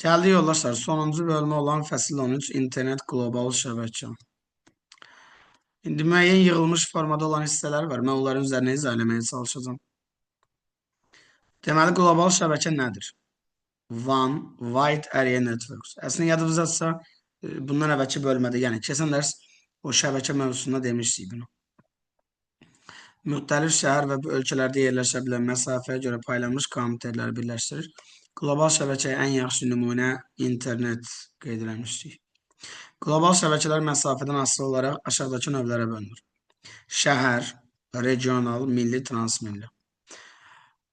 Gəldi yoldaşlar, sonuncu bölümü olan fəsil 13 internet qlobal şəbəkə. İndi müəyyən yığılmış formada olan hissələr var. Mən onların üzərinə izah eləməyə çalışacağım. Deməli, qlobal şəbəkə nədir? WAN, Wide Area Networks. Əslində yadınızdadsa, bundan əvvəlki bölmədə, yəni keçən dərs o şəbəkə mövzusunda demişdik bunu. Müxtəlif şəhər və ölkələrdə yerləşə bilən məsafəyə görə paylanmış kompüterləri birləşdirir. Qlobal şəbəkəyə ən yaxşı nümunə internet qeyd eləmişdik. Qlobal şəbəkələr məsafədən asılı olaraq aşağıdakı növlərə bölünür. Şəhər, regional, milli, transmilli.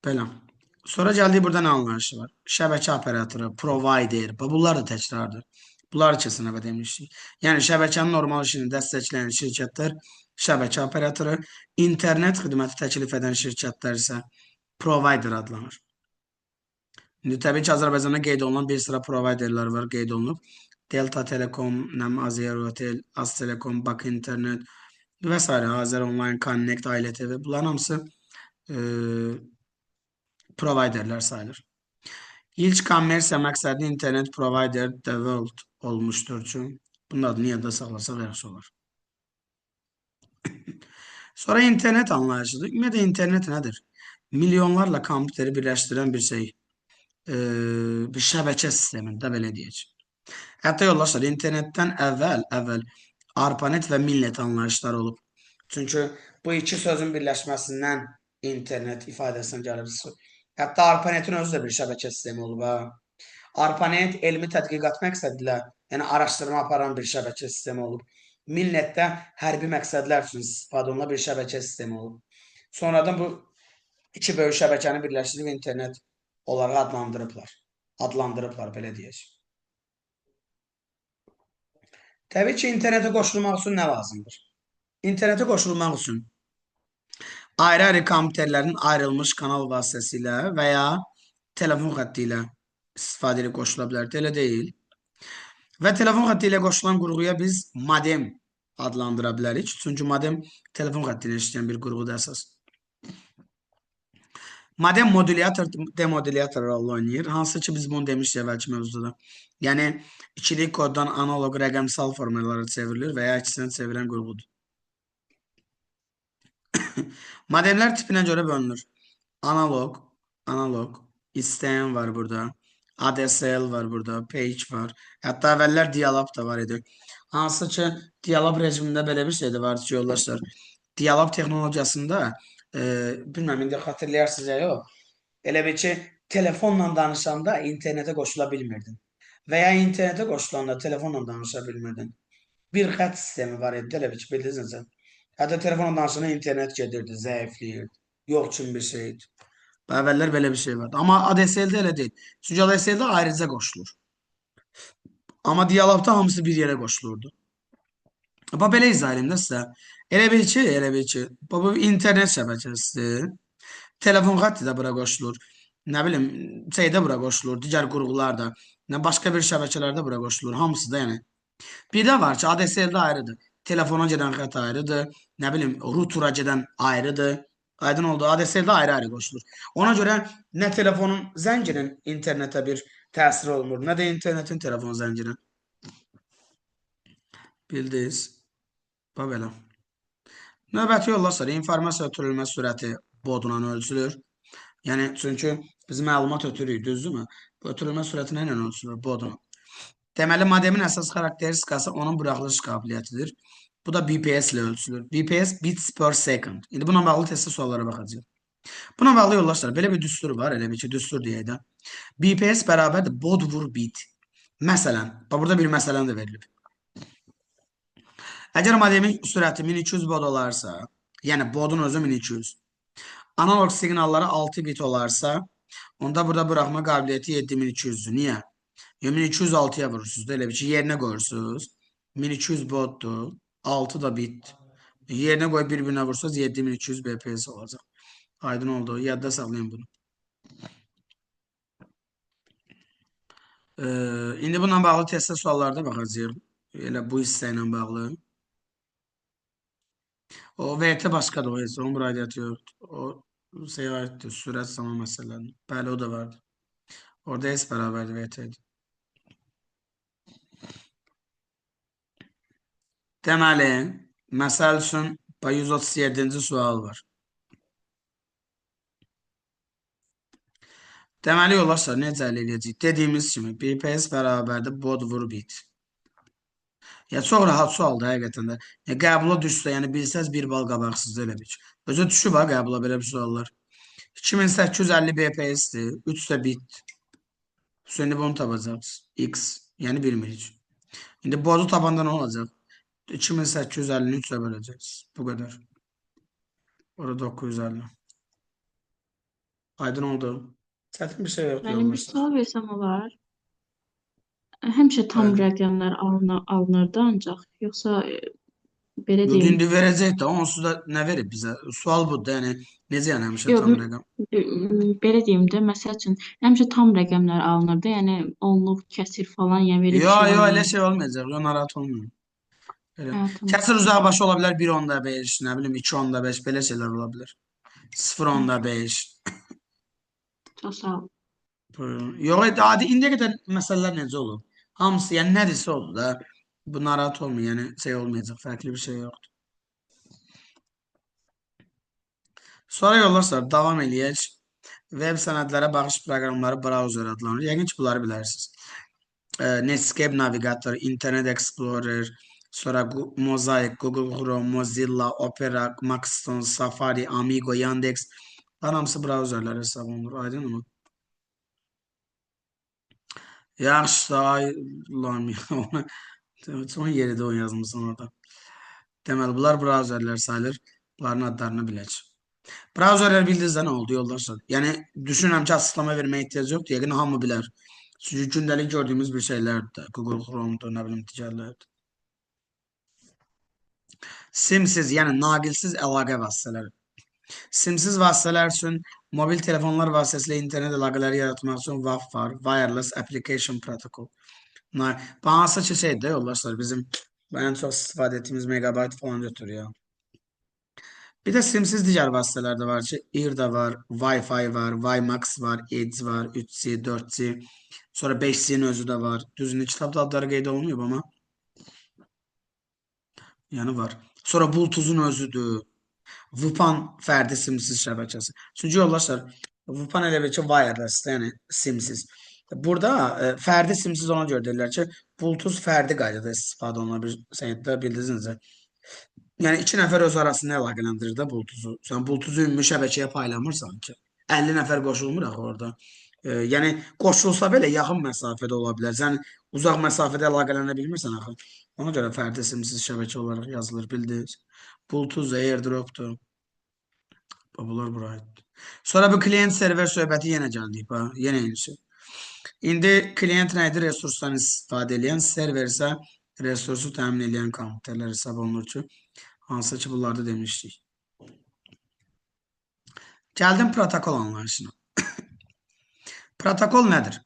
Belə. Sonra gəldik burada nə anlayışı var? Şəbəkə operatoru, provider, bunlar da təkrardır. Bunları keçən dəfə demişdik. Yəni şəbəkənin normal işini dəstəkləyən şirkətlər şəbəkə operatoru, internet xidməti təklif edən şirkətlər isə provider adlanır. İndi təbii ki, Azərbaycanda qeyd olunan bir sıra providerlər var, qeyd olunub. Delta Telekom, Azerhotel, Aztelekom, Bakı İnternet və s. Azər Online, Connect, Ailə TV. Bunların hamısı providerlər sayılır. İlk kommersiya məqsədli internet provider developed olmuşdur ki, bunun adını yadda saxlasaq yaxşı olar. Sonra internet anlayışıdır. Ümumiyyətlə internet nədir? Milyonlarla kompüteri birləşdirən bir şey. Bir şəbəkə sistemində belə deyək. Hətta yoldaşlar, internetdən əvvəl ARPANET və Milnet anlayışları olub. Çünki bu iki sözün birləşməsindən internet ifadəsindən gəlir. Hətta ARPANET-in özü də bir şəbəkə sistemi olub. ARPANET elmi tədqiqat məqsədilə, yəni araşdırma aparan bir şəbəkə sistemi olub. Milletdə hərbi məqsədlər üçün istifadə olunan bir şəbəkə sistemi olub. Sonradan bu iki böyük şəbəkəni birləşdirib internet olaraq adlandırıblar, belə deyək. Təbii ki, internetə qoşulmaq üçün nə lazımdır? İnternetə qoşulmaq üçün ayrı-ayrı kompüterlərin ayrılmış kanal vasitəsilə və ya telefon xətti ilə istifadə ilə qoşula bilər, elə deyil. Və telefon xətti ilə qoşulan qurğuya biz modem adlandıra bilərik. Çünki modem telefon xətti ilə işləyən bir qurğudur əsas. Modem modulyator, demodulyator rol oynayır. Hansı ki biz bunu demişdik əvvəlki mövzuda. Yəni ikilik koddan analog rəqəmsal formalara çevrilir və ya ikisinə çevirən qurğudur. Modemlər tipinə görə bölünür. Analog, istəyən var burada. ADSL var burada, page var. Hətta əvvəllər dialab da var idi. Hansı ki, dialab rejimində belə bir şey də var ki, yoldaşlar. Dialab texnologiyasında, bilməm, indi xatırlayarsınız ya yox. Elə bir ki, telefonla danışanda internetə qoşula bilmirdin. Və ya internetə qoşulanda telefonla danışa bilmirdin. Bir xət sistemi var idi, elə bir ki, bildiniz sən. Hətta telefonla danışanda internet gedirdi, zəifləyirdi. Yox üçün bir şeydir. Əvvəllər belə bir şey vardı. Amma ADSL-də elə deyil. Çünki ADSL-də ayrıca qoşulur. Amma dialogda hamısı bir yerə qoşulurdu. Amma belə izah edeyim də sizə. Elə bil ki, bu internet şəbəkəsidir. Telefon xətti də bura qoşulur. Nə bilim, şeydə bura qoşulur, digər qurğular da, başqa bir şəbəkələrdə bura qoşulur. Hamısı da yəni. Bir də var ki, ADSL-də ayrıdır. Telefona gedən xətt ayrıdır. Nə bilim, router'a gedən ayrıdır. Aydın oldu. ADSL-də ayrı-ayrı qoşulur. Ona görə nə telefonun zənginin internetə bir təsiri olmur, nə də internetin telefon zənginin. Bildiniz? Bax belə. Növbəti yoldaşlar, informasiya ötürülmə sürəti bodla ölçülür. Yəni, çünki biz məlumat ötürürük, düzdürmü? Bu ötürülmə sürəti ilə ölçülür, bodla. Deməli, modemin əsas xarakteristikası onun buraxılış qabiliyyətidir. Bu da BPS ilə ölçülür. BPS, bits per second. İndi buna bağlı testli suallara baxacağıq. Buna bağlı yoldaşlar, belə bir düstur var, elə bir ki, düstur deyək də. BPS bərabərdir, bod vur bit. Məsələn, burada bir məsələn də verilib. Əgər modemin sürəti 1200 bod olarsa, yəni bodun özü 1200, analog siqnalları 6 bit olarsa, onda burada buraxma qabiliyyəti 7200-dür. Niyə? 1206-ya vurursunuz da, elə bir ki, yerinə qoyursunuz. 1200 boddur, 6 da bit. Yerinə qoyub bir-birinə vurursunuz, 7200 BPS olacaq. Aydın oldu, yadda saxlayın bunu. İndi bununla bağlı testdə suallarda baxacağıq. Elə bu hissə ilə bağlı. O VT başqadır, o hissə, onun radiyyatı yoxdur. O şeyə aiddir, sürət zaman məsələləri. Bəli, o da vardır. Orada S bərabərdir VT-dir. Deməli, məsəl üçün, 137-ci sual var. Deməli, yoldaşlar, necə əldə edəcəyik? Dediyimiz kimi, 1 PS bərabərdir bod vur bit. Ya çox rahat sualdır həqiqətən də. Qəbula düşsə, yəni bilsəz bir bal qabaqsız elə bil. Özü düşüb ha qəbula belə bir suallar. 2850 BPS-dir, 3 də bit. Şimdi bunu tapacağız. X, yəni bilmirik. İndi bozu tapanda nə olacaq? 2850-ni 3-ə böləcəyiz. Bu qədər. Orada 950. Aydın oldu. Çətin bir şey yoxdur Müəllim, bir yoldaşlar. sual versəm olar? Həmişə tam Bəli. rəqəmlər alınırdı ancaq, yoxsa belə Yox, deyim. indi verəcək də, onsuz da nə verib bizə? Sual budur, yəni necə yəni həmişə Yox, tam rəqəm? belə deyim də, məsəl üçün həmişə tam rəqəmlər alınırdı, yəni onluq, kəsir falan, yəni belə bir Yo, şey yo, elə olmayıb. şey olmayacaq. Yo, narahat olmayın. Elə. Hə, tamam. Kəsir uzaq başı ola bilər 1.5, nə bilim 2.5, belə şeylər ola bilər. Hə, 0.5. çox sağ ol. Buyurun. Yox, adi indiyə qədər məsələlər necə olur? Hamısı, yəni nədirsə oldu da. Bu narahat olmayın, yəni şey olmayacaq, fərqli bir şey yoxdur. Sonra yoldaşlar, davam eləyək. Web sənədlərə baxış proqramları browser adlanır. Yəqin ki, bunları bilərsiniz. Netscape Navigator, Internet Explorer, sonra Mosaic, Google Chrome, Mozilla, Opera, Maxton, Safari, Amigo, Yandex. Bunlar hamısı browserlər hesab olunur. Aydın mı? Yaxşı, ay Allah'ım ya. Son yeri o yazmışsın orada. Deməli, bunlar browserlər sayılır. Bunların adlarını bilək. Browserlər bildinizdə nə oldu yoldaşlar? Yəni, düşünürəm ki, açıqlama verməyə ehtiyac yoxdur. Yəqin hamı bilər. Çünki gündəlik gördüyümüz bir şeylərdir. Google Chrome'dur, nə bilim, digərlərdir. Simsiz, yəni naqilsiz əlaqə vasitələri. Simsiz vasitələr üçün mobil telefonlar vasitəsilə internet əlaqələri yaratmaq üçün WAV var. Wireless Application Protocol. Bu hansı ki şeydir yoldaşlar, bizim en çox istifadə etdiyimiz megabayt falan götürür ya. Bir də simsiz digər vasitələr də var ki, IRDA var, Wi-Fi var, WiMAX var, Edge var, 3G, 4G, sonra 5G'nin özü də var. Düzünü kitabda adları qeyd olunmuyor amma yəni var. Sonra Bluetooth'un özüdür. WPAN fərdi simsiz şəbəkəsi. Çünki yoldaşlar, WPAN elə bir ki, wireless-dir, yəni simsiz. Burada fərdi simsiz ona görə deyirlər ki, Bluetooth fərdi qaydada istifadə olunan bir şeydə bildiniz necə. Yəni iki nəfər öz arasında əlaqələndirir də Bluetooth-u. Sən Bluetooth-u ümumi şəbəkəyə paylamırsan ki, 50 nəfər qoşulmur axı orada. Yəni qoşulsa belə yaxın məsafədə ola bilər. Sən uzaq məsafədə əlaqələnə bilmirsən axı. Ona görə fərdi simsiz şəbəkə olaraq yazılır, bildiniz. Bluetooth, AirDrop-dur. Bunlar bura aiddir. Sonra bu klient server söhbəti yenə gəldik. Yenə eyni şey. İndi klient nə edir? Resursdan istifadə edən, server isə resursu təmin edən kompüterlər hesab olunur ki, hansı ki bunlarda demişdik. Gəldim protokol anlayışına. Protokol nədir?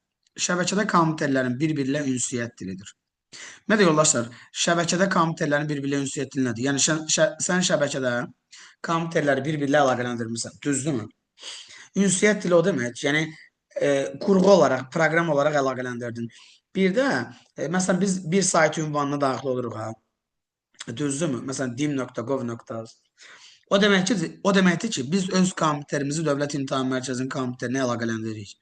Şəbəkədə kompüterlərin bir-biri ilə ünsiyyət dilidir. Nə də yoldaşlar, şəbəkədə kompüterlərin bir-biri ilə ünsiyyət dili nədir? Yəni sən şəbəkədə kompüterləri bir-biri ilə əlaqələndirmirsən, düzdürmü? Ünsiyyət dili o demək, yəni qurğu olaraq, proqram olaraq əlaqələndirdin. Bir də, məsələn, biz bir sayt ünvanına daxil oluruq, ha. Düzdürmü? Məsələn, dim.gov.az. O deməkdir ki, biz öz kompüterimizi Dövlət İmtahan Mərkəzinin kompüterinə əlaqələndiririk.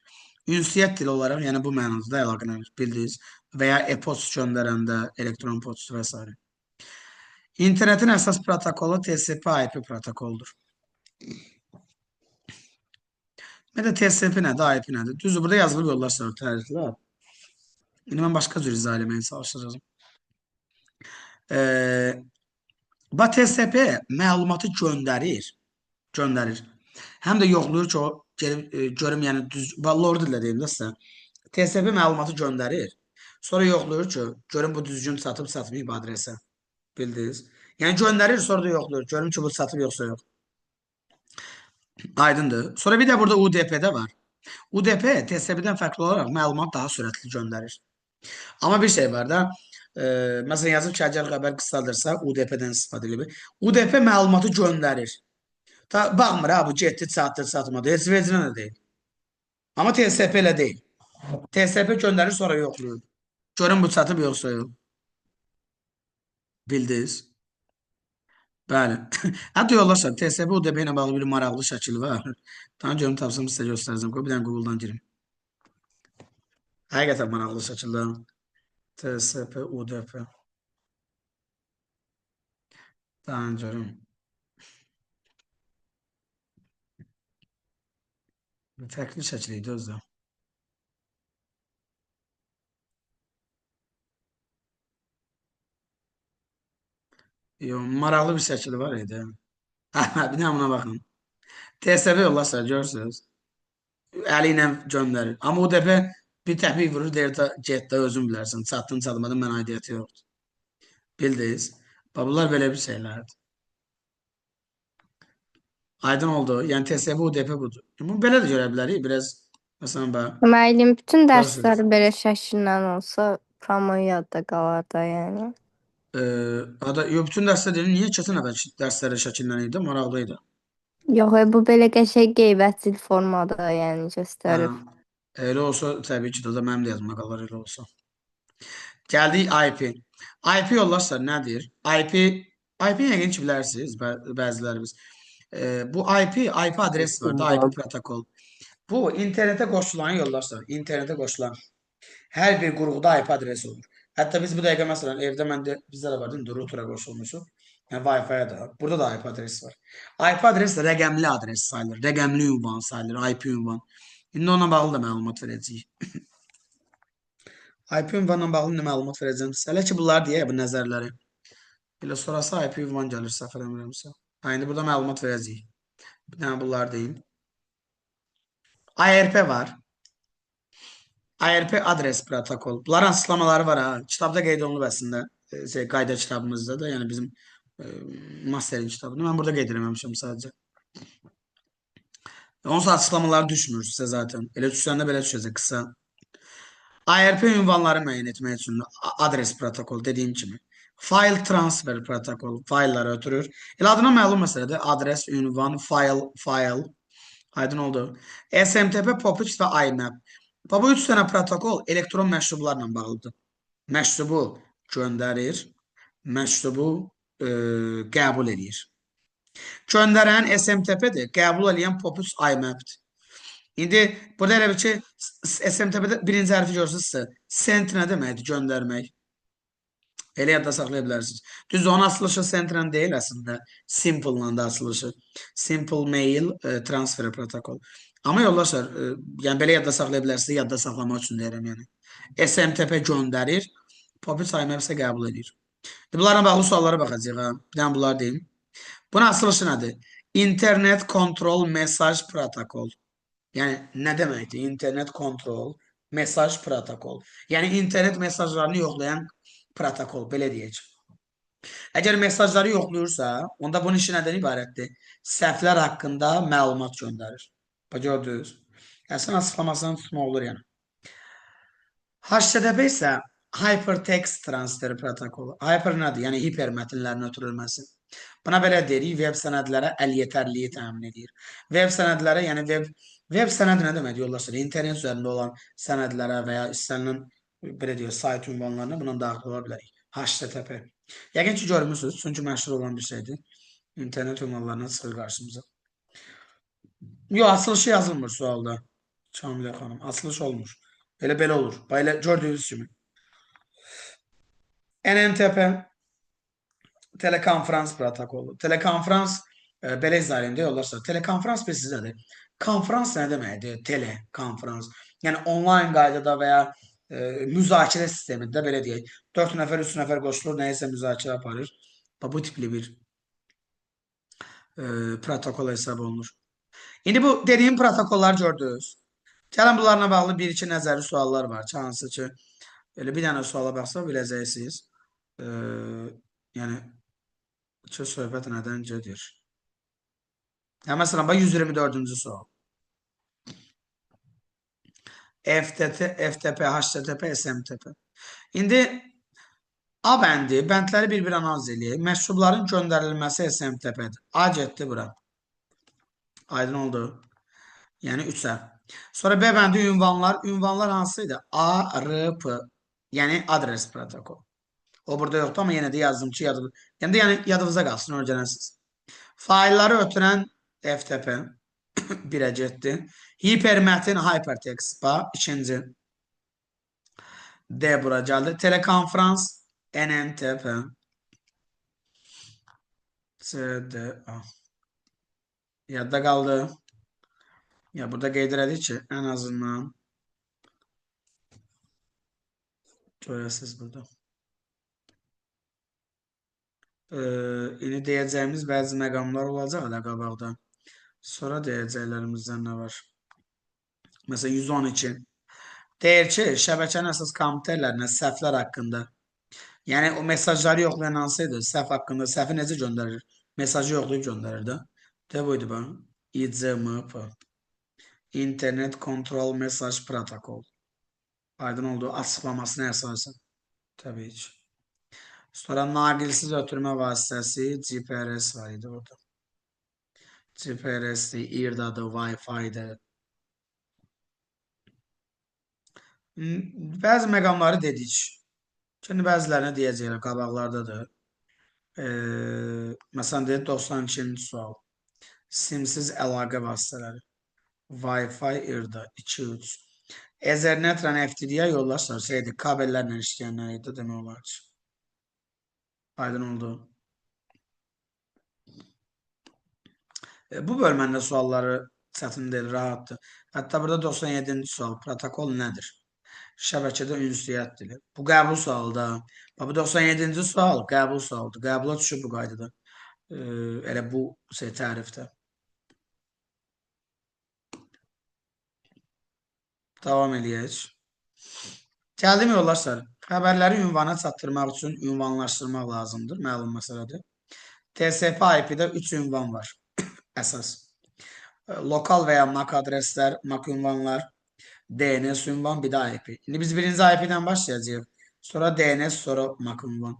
Ünsiyyət dili olaraq, yəni bu mənada əlaqələnir, bildiniz. Və ya e-post göndərəndə, elektron post və s. İnternetin əsas protokolu TCP/IP protokoludur. Və də TCP nədir, IP nədir? Düzdür, burada yazılıb yoldaşlar, təriflər. İndi mən başqa cür izah eləməyə çalışacağım. TCP məlumatı göndərir. Həm də yoxlayır ki, o görüm, yəni Lord ilə deyim də sizə. TCP məlumatı göndərir. Sonra yoxlayır ki, görüm bu düzgün satıb satmayıb adresə. Bildiniz? Yəni göndərir, sonra da yoxlayır. Görüm ki, bu satıb yoxsa yox. Aydındır. Sonra bir də burada UDP-də var. UDP TCP-dən fərqli olaraq məlumat daha sürətli göndərir. Amma bir şey var da, məsələn yazıb ki, əgər xəbər qısaldırsa, UDP-dən istifadə edilir. UDP məlumatı göndərir. Baxmır ha, bu getdi, çatdı, çatmadı. Heç vecinə də deyil. Amma TCP elə deyil. TCP göndərir, sonra yoxlayır. Görün bu çatıb yoxsa yox. Bildiniz. Bəli. Hətta yoldaşlar, TSB UDP ilə bağlı bir maraqlı şəkil var. Daha görüm tapsam sizə göstərəcəm. Bir dənə Google-dan girim. Həqiqətən maraqlı şəkildə. TSP UDP. Daha görüm. Fərqli şəkil idi özü də. Yo, maraqlı bir şəkil var idi. Bir də buna baxın. TSB yoldaşlar, görürsünüz. Əli ilə göndərir. Amma UDP bir təpik vurur, deyir də get də özün bilərsən. Çatdın, çatmadın, mən aidiyyəti yoxdur. Bildiniz? Bunlar belə bir şeylərdir. Aydın oldu. Yəni TSB UDP budur. Bu belə də görə bilərik. Biraz məsələn bax. Müəllim bütün Görürsünüz. dərsləri belə şəkillə olsa, promo yadda qalar da yəni. Bütün dərslər deyil. Niyə keçən əvvəlki dərslərə şəkildən idi? Maraqlı idi. Yox, bu belə qəşəng qeybətçil formada yəni Hə, göstərir. elə olsa təbii ki, də mənim də yadıma qalar elə olsa. Gəldik IP. IP yoldaşlar nədir? IP yəqin ki bilərsiniz bəzilərimiz. Bu IP adres var da, IP protokol. Bu internetə qoşulan yoldaşlar, internetə qoşulan hər bir qurğuda IP adresi olur. Hətta biz bu dəqiqə məsələn evdə məndə bizdə də var, değil mi? Router'a qoşulmuşuq. Yəni Wi-Fi-yə da. Burada da IP adresi var. IP adresi rəqəmli adres sayılır. Rəqəmli ünvan sayılır, IP ünvan. İndi onunla bağlı da məlumat verəcəyik. IP ünvanla bağlı nə məlumat verəcəm sizə? Hələ ki bunlar deyək bu nəzərləri. Elə sonrası IP ünvan gəlir səhv eləmirəmsə. Ha, indi burada məlumat verəcəyik. Bir dənə bunlar deyim. ARP var. ARP adres protokol. Bunların açıqlamaları var ha. Kitabda qeyd olunub əslində. Qayda kitabımızda da, yəni bizim masterin kitabında. Mən burada qeyd eləməmişəm sadəcə. Onsuz açıqlamaları düşmür sizə zaten. Elə düşəndə belə düşəcək qısa. ARP ünvanları müəyyən etmək üçün adres protokol dediyim kimi. File transfer protokol faylları ötürür. Elə adına məlum məsələdir. Adres, ünvan, file. Aydın oldu. SMTP, POP3 və IMAP. Bu 3 dənə protokol elektron məktublarla bağlıdır. Məktubu göndərir, məktubu qəbul edir. Göndərən SMTP-dir, qəbul edən POP3 IMAP-dir. İndi burada elə bir ki, SMTP-də birinci hərfi görürsünüzsə, send nə deməkdir? Göndərmək. Elə yadda saxlaya bilərsiniz. Düzdür, onun açılışı send-lə deyil əslində. Simple-la da açılışı. Simple Mail Transfer Protokol. Amma yoldaşlar, yəni belə yadda saxlaya bilərsiniz, yadda saxlamaq üçün deyirəm yəni. SMTP göndərir, POP3 IMAP isə qəbul edir. Bunlarla bağlı suallara baxacaq. Bir dənə bunlar deyim. Bunun açılışı nədir? İnternet Kontrol Mesaj Protokol. Yəni, nə deməkdir? İnternet Kontrol Mesaj Protokol. Yəni, internet mesajlarını yoxlayan protokol, belə deyək. Əgər mesajları yoxluyursa, onda bunun işi nədən ibarətdir? Səhvlər haqqında məlumat göndərir. Gördünüz. Əslən açıqlamasını tutmaq olur yəni. HTTP isə Hypertext Transfer Protokolu. Hyper nədir? Yəni hipermətnlərin ötürülməsi. Buna belə deyirik, web sənədlərə əl-yetərliyi təmin edir. Web sənədlərə, yəni web sənəd nə demək yoldaşlar? İnternet üzərində olan sənədlərə və ya istənilən belə deyək, sayt ünvanlarına buna daxil ola bilərik. HTTP. Yəqin ki görmüsünüz, çünki məşhur olan bir şeydir. İnternet ünvanlarına çıxır qarşımıza. Yox, açılışı yazılmır sualda. Kamilə xanım, açılış olmur. Belə olur. Belə gördüyünüz kimi. NMTP telekonferans protokolu. Telekonferans belə izah edeyim də yoldaşlar. Telekonferans bilirsiniz. Konferans nə deməkdir? Telekonferans. Yəni onlayn qaydada və ya müzakirə sistemində belə deyək. 4 nəfər, 3 nəfər qoşulur, nəyisə müzakirə aparır. Bu tipli bir protokol hesab olunur. İndi bu dediyim protokollar gördünüz. Gəlin bunlarla bağlı bir-iki nəzəri suallar var. Hansı ki, elə bir dənə suala baxsa biləcəksiniz. Yəni, söhbət nədən gedir? Yəni, məsələn, 124-cü sual. FTP, HTTP, SMTP. İndi A bəndi, bəndləri bir-bir analiz edək. Məktubların göndərilməsi SMTP-dir. A getdi bura. Aydın oldu. Yəni 3-ə. Sonra B bəndi ünvanlar. Ünvanlar hansıydı? A, R, P. Yəni adres protokol. O burada yoxdur, amma yenə də yazdım ki, yəni yadınıza qalsın, öyrənəsiniz. Failləri ötürən FTP 1-ə getdi. Hipermətin hypertext bar 2-ci. D bura gəldi. Telekonferans NNTP. CDA. Yadda qaldı. Ya burada qeyd elədik ki, ən azından görəsiniz burada. İndi deyəcəyimiz bəzi məqamlar olacaq da qabaqda. Sonra deyəcəklərimizdən nə var? Məsələn, 112. Deyir ki, şəbəkənin əsas komitərlərinə səhvlər haqqında. Yəni, o mesajları yoxlayan hansıydı? Səhv haqqında. Səhvi necə göndərir? Mesajı yoxlayıb göndərir də. De buydu bu. ICMP. İnternet Kontrol Mesaj Protokol. Aydın oldu. Açıqlamasına əsasən. Təbii ki. Sonra naqilsiz ötürmə vasitəsi GPRS var idi orada. GPRS-dir, İRDA-dır, Wi-Fi-dir. Bəzi məqamları dedik. Şimdi bəzilərini deyəcəklər, qabaqlardadır. Məsələn, deyək 92-ci sual. Simsiz əlaqə vasitələri. Wi-Fi, İRDA, 2-3. Ethernet-lə FTTX yollaşırsaydı, kabellərlə işləyənlər idi, demək olar ki. Aydın oldu. Bu bölməndə sualları çətin deyil, rahatdır. Hətta burada 97-ci sual. Protokol nədir? Şəbəkədə ünsiyyət dili. Bu qəbul sualıdır. Bu 97-ci sual qəbul sualıdır. Qəbula düşüb bu qaydada. Elə bu tərifdə. Davam eləyək. Gəldim yoldaşlar. Xəbərləri ünvana çatdırmaq üçün ünvanlaşdırmaq lazımdır. Məlum məsələdir. TCP IP-də 3 ünvan var. Əsas. Lokal və ya MAC adreslər, MAC ünvanlar, DNS ünvan, bir də IP. İndi biz birinci IP-dən başlayacağıq. Sonra DNS, sonra MAC ünvan.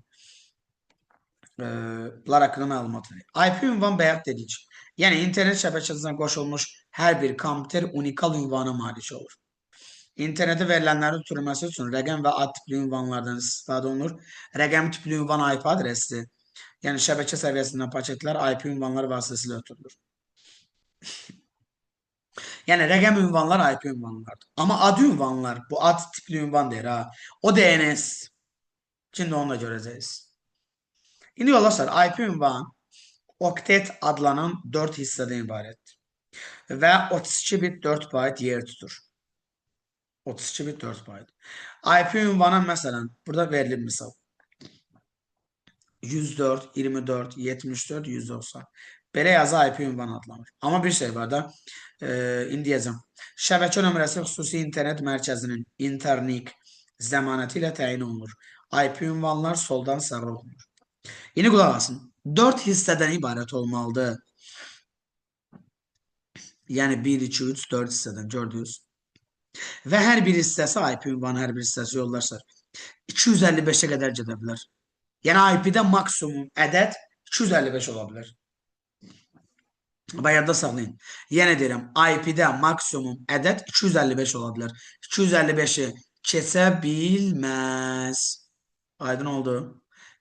Bunlar haqqında məlumat verir. IP ünvan bayaq dedik. Yəni, internet şəbəkəsinə qoşulmuş hər bir kompüter unikal ünvana malik olur. İnternetə verilənlərin ötürülməsi üçün rəqəm və ad tipli ünvanlardan istifadə olunur. Rəqəm tipli ünvan IP adresidir. Yəni, şəbəkə səviyyəsindən paketlər IP ünvanlar vasitəsilə ötürülür. Yəni, rəqəm ünvanlar IP ünvanlardır. Amma ad ünvanlar, bu ad tipli ünvan deyir, ha. O DNS. Şimdi onu da görəcəyiz. İndi yoldaşlar, IP ünvan oktet adlanan 4 hissədən ibarətdir. Və 32 bit 4 byte yer tutur. 32 bit 4 byte. IP ünvana məsələn, burada verilib misal. 104, 24, 74, 190. Belə yazı IP ünvan adlanır. Amma bir şey var da, indi deyəcəm. Şəbəkə nömrəsi xüsusi internet mərkəzinin internik zəmanəti ilə təyin olunur. IP ünvanlar soldan sağa oxunur. İndi qulaq asın. 4 hissədən ibarət olmalıdır. Yəni 1, 2, 3, 4 hissədən gördünüz. Və hər bir hissəsi IP ünvanı, hər bir hissəsi yoldaşlar 255-ə qədər gedə bilər. Yəni IP-də maksimum ədəd 255 ola bilər. Bayaqda saxlayın. Yenə deyirəm, IP-də maksimum ədəd 255 ola bilər. 255-i keçə bilməz. Aydın oldu.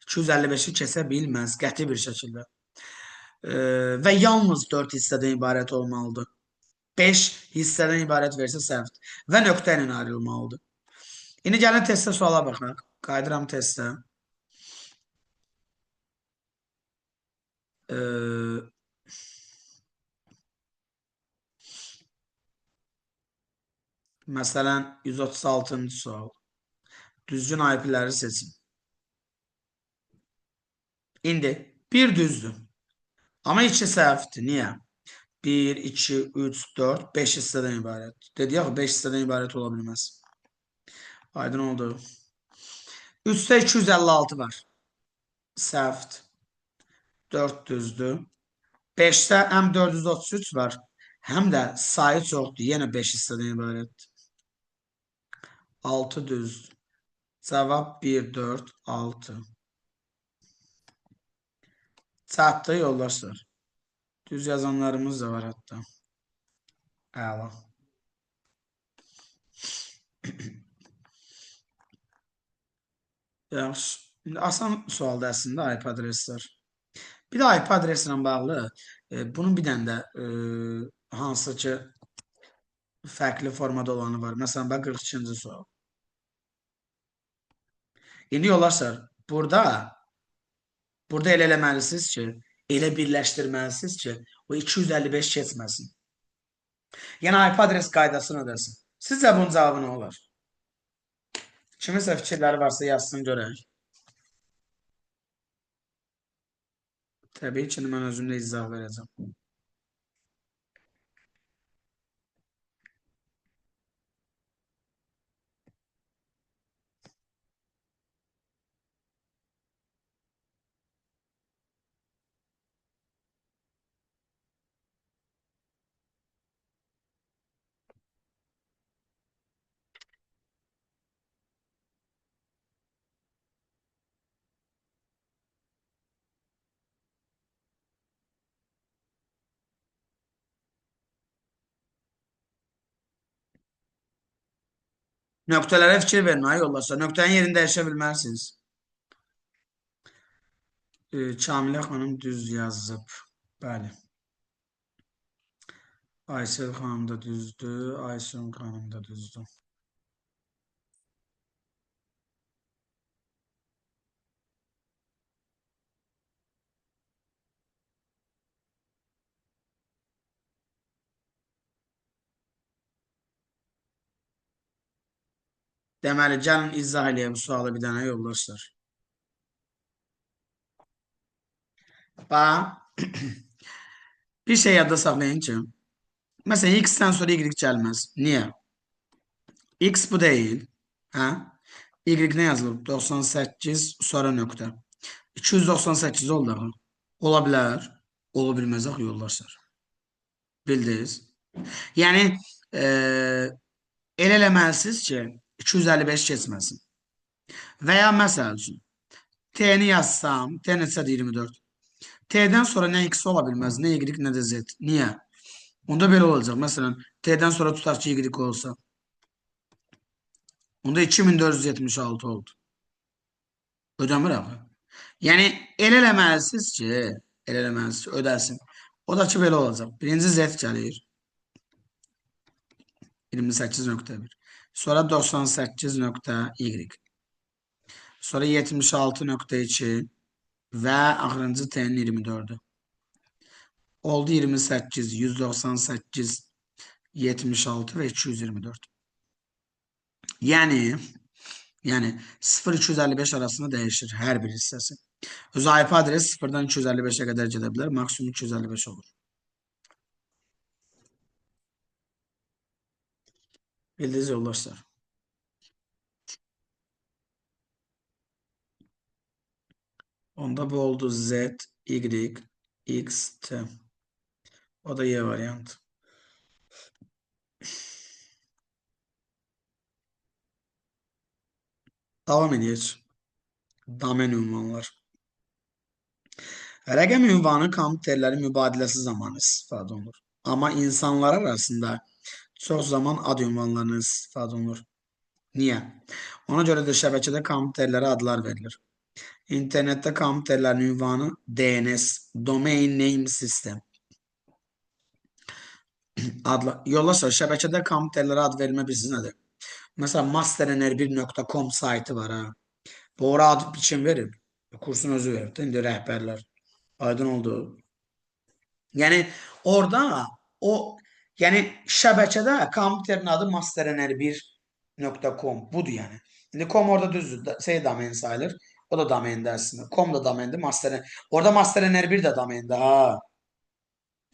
255-i keçə bilməz qəti bir şəkildə. Və yalnız 4 hissədən ibarət olmalıdır. 5 hissədən ibarət versə səhvdir. Və nöqtə ilə ayrılmalıdır. İndi gəlin testdə suala baxaq. Qaydıram testdə. Məsələn, 136-cı sual. Düzgün IP-ləri seçin. İndi, bir düzdür. Amma 2 səhvdir. Niyə? 1, 2, 3, 4, 5 hissədən ibarət. Dedi yaxı, 5 hissədən ibarət ola bilməz. Aydın oldu. 3-də 256 var. Səhvdir. 4 düzdür. 5-də həm 433 var, həm də sayı çoxdur. Yenə 5 hissədən ibarətdir. 6 düzdür. Cavab 1, 4, 6. Çatdı yoldaşlar. Düz yazanlarımız da var hətta. Əla. Yaxşı. İndi asan sualdır əslində IP adreslər. Bir də IP adreslə bağlı bunun bir dənə də hansı ki fərqli formada olanı var. Məsələn, bax 42-ci sual. İndi yoldaşlar, burada elə eləməlisiniz ki, elə birləşdirməlisiniz ki, o 255 keçməsin. Yəni IP adres qaydasını ödəsin. Sizcə bunun cavabı nə olar? Kiminsə fikirləri varsa yazsın görək. Təbii ki, mən özüm də izah verəcəm. Nöqtələrə fikir verin, ay yoldaşlar. Nöqtənin yerini dəyişə bilməlisiniz. Kamilə xanım düz yazıb. Bəli. Aysel xanım da düzdür. Aysun xanım da düzdür. Deməli, gəlin izah eləyək bu sualı bir dənə yoldaşlar. Bax, bir şey yadda saxlayın ki, məsələn, x-dən sonra y gəlməz. Niyə? X bu deyil. Hə? Y nə yazılıb? 98 sonra nöqtə. 298 oldu axı. Ola bilər. Ola bilməz axı yoldaşlar. Bildiniz? Yəni, elə eləməlisiniz ki, 255 keçməsin. Və ya məsəl üçün, t-ni yazsam, t neçədir 24. T-dən sonra nə x ola bilməz, nə y, nə də z. Niyə? Onda belə olacaq. Məsələn, t-dən sonra tutaq ki, y olsa. Onda 2476 oldu. Ödəmir axı. Yəni, elə eləməlisiniz ki, ödəsin. O da ki, belə olacaq. Birinci z gəlir. 28.1. Sonra 98.y. Sonra 76.2 və axırıncı t'nin 24'ü. Oldu 28, 198, 76 və 224. Yəni 0-255 arasında dəyişir hər bir hissəsi. Öz IP adresi 0-dan 255'e qədər gedə bilər. Maksimum 255 olur. Bildiniz yoldaşlar. Onda bu oldu Z, Y, X, T. O da Y variantı. Davam ediyoruz. Domen ünvanlar. Rəqəm ünvanı kompüterlərin mübadiləsi zamanı istifadə olunur. Amma insanlar arasında çox zaman ad ünvanlarından istifadə olunur. Niyə? Ona görə də şəbəkədə kompüterlərə adlar verilir. İnternetdə kompüterlərin ünvanı DNS, Domain Name System. Yoldaşlar, şəbəkədə kompüterlərə ad verilmə bilirsiniz nədir? Məsələn, masterener1.com saytı var. Bu ora adı kim verir? Kursun özü verir. İndi rəhbərlər. Aydın oldu. Yəni, orada şəbəkədə kompüterin adı masterener1.com budur yəni. İndi com orada düzdür. Domain sayılır. O da domaində əslində. Com da domaində, orada masterener1 də domaində. Ha.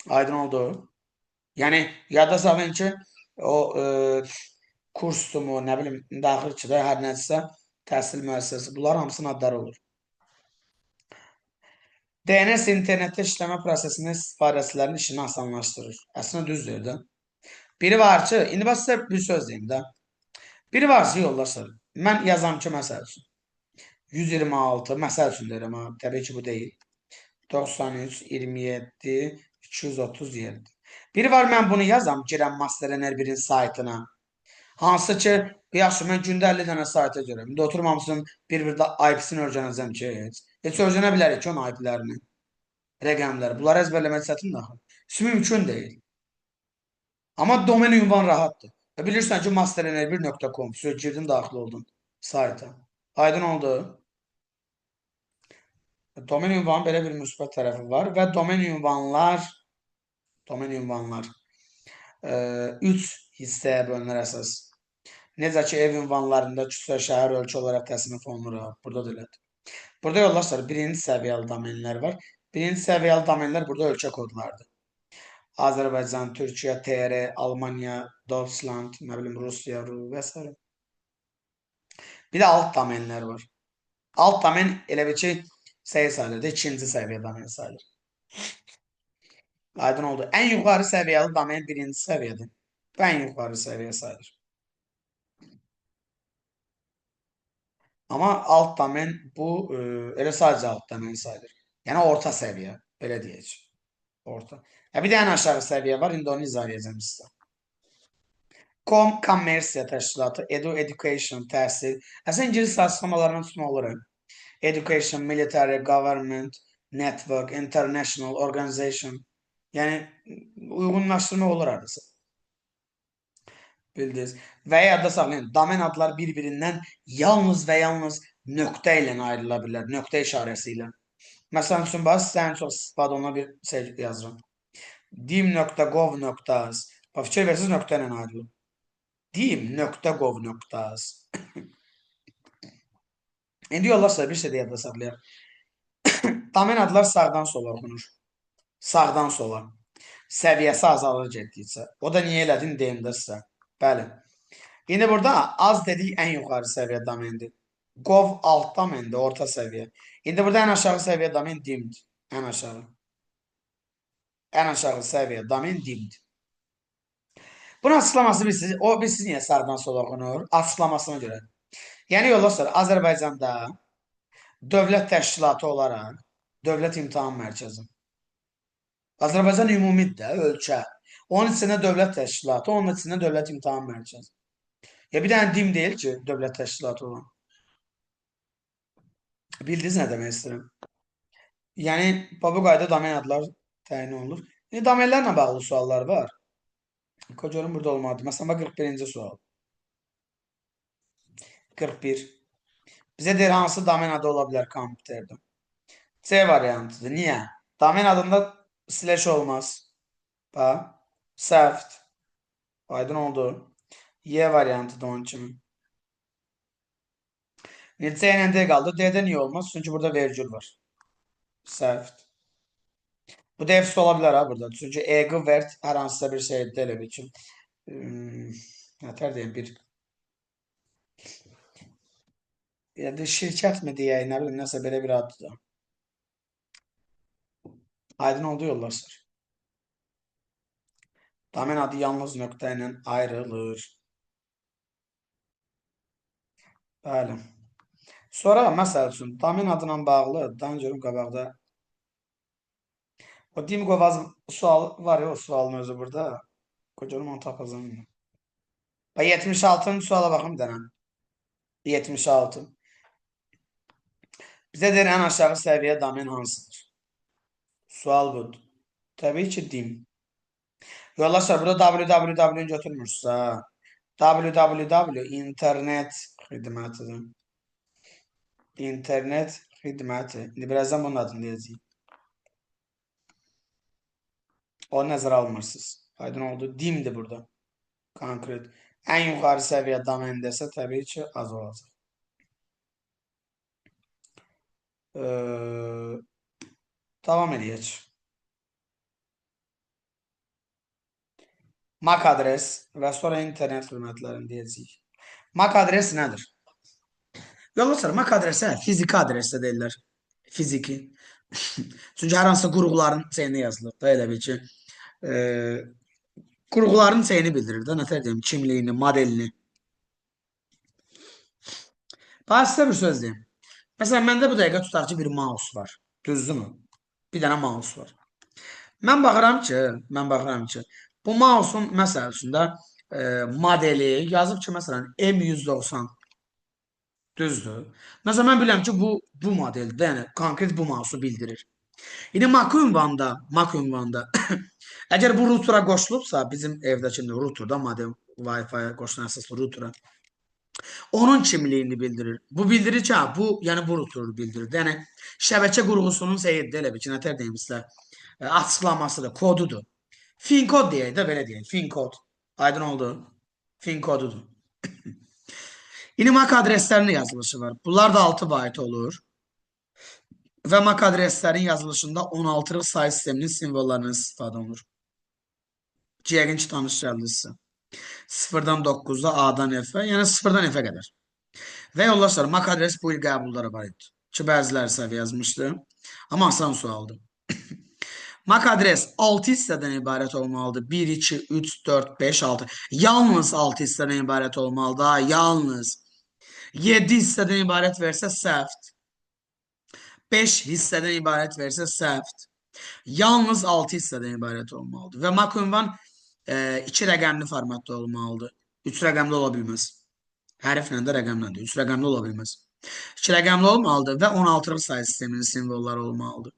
Aydın oldu. Yəni, yadda saxlayın ki, o kursdur mu, nə bilim, daxil ki də hər nədirsə, təhsil müəssisəsi. Bunlar hamısının adları olur. DNS internetdə işləmə prosesinin istifadəçilərin işini asanlaşdırır. Əslində düzdür də. Biri var ki, indi bax sizə bir söz deyim də. Biri var ki, yoldaşlar, mən yazam ki, məsəl üçün, 126, məsəl üçün deyirəm, təbii ki, bu deyil. 93, 27, 237. Biri var, mən bunu yazam, girəm masterener1'in saytına. Hansı ki, yaxşı, mən gündə 50 dənə sayta görürəm. İndi oturum hamısının bir-bir də IP-sini öyrənəcəm ki, heç öyrənə bilərik ki, onun IP-lərini, rəqəmləri. Bunları əzbərləmək çətin daxil. Heç mümkün deyil. Amma domen ünvan rahatdır. Və bilirsən ki, masterener1.com girdin, daxil oldun sayta. Aydın oldu. Domen ünvanın belə bir müsbət tərəfi var və domen ünvanlar 3 hissəyə bölünür əsas. Necə ki, ev ünvanlarında küçə, şəhər, ölkə olaraq təsnif olunur. Burada da elədir. Burada yoldaşlar, birinci səviyyəli domenlər var. Birinci səviyyəli domenlər burada ölkə kodlardır. Azərbaycan, Türkiyə, TR, Almanya, Deutschland, nə bilim, Rusiya, və s. Bir də alt domenlər var. Alt domen elə bir ki, sayılır, ikinci səviyyə domen sayılır. Aydın oldu. Ən yuxarı səviyyəli domen birinci səviyyədir. Və ən yuxarı səviyyə sayılır. Amma alt domen bu elə sadəcə alt domen sayılır. Yəni orta səviyyə, belə deyək. Orta. Bir də ən aşağı səviyyə var, indi onu izah edəcəm sizə. Kommersiya təşkilatı, education, təhsil. Əslən İngilis açıqlamalarından tutma olur. Education, military, government, network, international, organization. Yəni uyğunlaşdırma olur arası. Bildiniz. Və yadda saxlayın, domen adlar bir-birindən yalnız və yalnız nöqtə ilə ayrıla bilər, nöqtə işarəsi ilə. Məsələn üçün, sizə ən çox istifadə olunan bir şey yazıram. dim.gov.az. Fikir versiniz, nöqtə ilə ayrılır. dim.gov.az. İndi yollarsa bir şey də yadda saxlayaq. Domen adlar sağdan sola oxunur. Sağdan sola. Səviyyəsi azalır getdikcə. O da niyə elədin deyimdə sizə. Bəli. İndi burada az dedik, ən yuxarı səviyyə domendir. Gov alt domendir, orta səviyyə. İndi burada ən aşağı səviyyə domen dimdir. Ən aşağı. Ən aşağı səviyyə domen dimdir. Bunun açıqlaması bilirsiniz niyə sağdan sola oxunur? Açıqlamasına görə. Yəni yoldaşlar, Azərbaycanda dövlət təşkilatı olaraq Dövlət İmtahan Mərkəzi. Azərbaycan ümumidir, ölkə. Onun içində dövlət təşkilatı, onun içində Dövlət İmtahan Mərkəzi. Bir dənə dim deyil ki, dövlət təşkilatı olan. Bildiniz nə demək istəyirəm? Yəni, bu qayda domen adlar təyin olunur. Domenlərlə bağlı suallar var. Görüm burada olmadı. Məsələn, 41-ci sual. 41. Bizə deyir, hansı domen adı ola bilər kompüterdə? C variantıdır. Niyə? Domen adında slash olmaz. Bax, səhvdir. Aydın oldu. Y variantıdır onun kimi. C ilə D qaldı. D'də niyə olmaz? Çünki burada vergül var. Səhvdir. Bu da F ola bilər ha burada. Çünki EG vert hər hansısa bir şeydə elə bir ki. Nətər deyim, bir şirkət mi deyək, nə bilim, nəsə belə bir addır da. Aydın oldu yoldaşlar. Domen adı yalnız nöqtə ilə ayrılır. Bəli. Sonra, məsəl üçün, domen adına bağlı, daha görüm qabaqda. O dim.gov sual var ya, o sualın özü burada. Görüm onu tapacağım. 76-cı suala baxın bir dənə. 76. Bizə deyir, ən aşağı səviyyə domen hansıdır? Sual budur. Təbii ki, dim. Yoldaşlar, burada www götürmürsünüz. www internet xidmətidir. İnternet xidməti. İndi birazdan bunun adını deyəcəyik. O nəzərə almırsınız. Aydın oldu. Dimdir burada. Konkret. Ən yuxarı səviyyə domendəsə təbii ki, az olacaq. Davam edək. MAC adres və sonra internet xidmətlərini deyəcəyik. MAC adres nədir? Yoldaşlar, MAC adresə fiziki adresdə deyirlər. Fiziki. Çünki hər hansısa qurğuların çeyini yazılır da, elə bil ki. Qurğuların çeyini bildirir də, nətər deyim, kimliyini, modelini. Bax, sizə bir söz deyim. Məsələn, məndə bu dəqiqə tutaq ki, bir mouse var. Düzdürmü? Bir dənə mouse var. Mən baxıram ki, bu mouse'un məsəl üçün də modeli yazıb ki, məsələn, M190 düzdür. Məsələn, mən bilirəm ki, bu modeldir, yəni konkret bu mausu bildirir. İndi Mac ünvanda əgər bu rutura qoşulubsa, bizim evdəki ruturda modem Wi-Fi qoşulan əsaslı rutura onun kimliyini bildirir. Bu bildirir ki, ha, bu yəni bu ruturu bildirir. Yəni şəbəkə qurğusunun seyirdə elə bir ki, nətər deyim sizə, açıqlamasıdır, kodudur. Fin kod deyək də belə deyək. Fin kod. Aydın oldu. Fin kodudur. İndi MAC adreslərinin yazılışı var. Bunlar da 6 bayt olur. Və MAC adreslərin yazılışında 16-lıq sayı sisteminin simvollarından istifadə olunur. Ki, yəqin ki, tanış gəldi sizə. 0-dan 9-da A-dan F-ə, yəni 0-dan F-ə qədər. Və yoldaşlar, MAC adres bu il qəbullara var idi. Ki, bəziləri səhv yazmışdı. Amma asan sualdır. MAC adres 6 hissədən ibarət olmalıdır. 1, 2, 3, 4, 5, 6. Yalnız 6 hissədən ibarət olmalıdır. Yalnız. 7 hissədən ibarət versə səhvdir. 5 hissədən ibarət versə səhvdir. Yalnız 6 hissədən ibarət olmalıdır. Və MAC ünvan 2 rəqəmli formatda olmalıdır. 3 rəqəmli ola bilməz. Hərflə də rəqəmləndir. 3 rəqəmli ola bilməz. 2 rəqəmli olmalıdır və 16-lıq sayı sisteminin simvolları olmalıdır.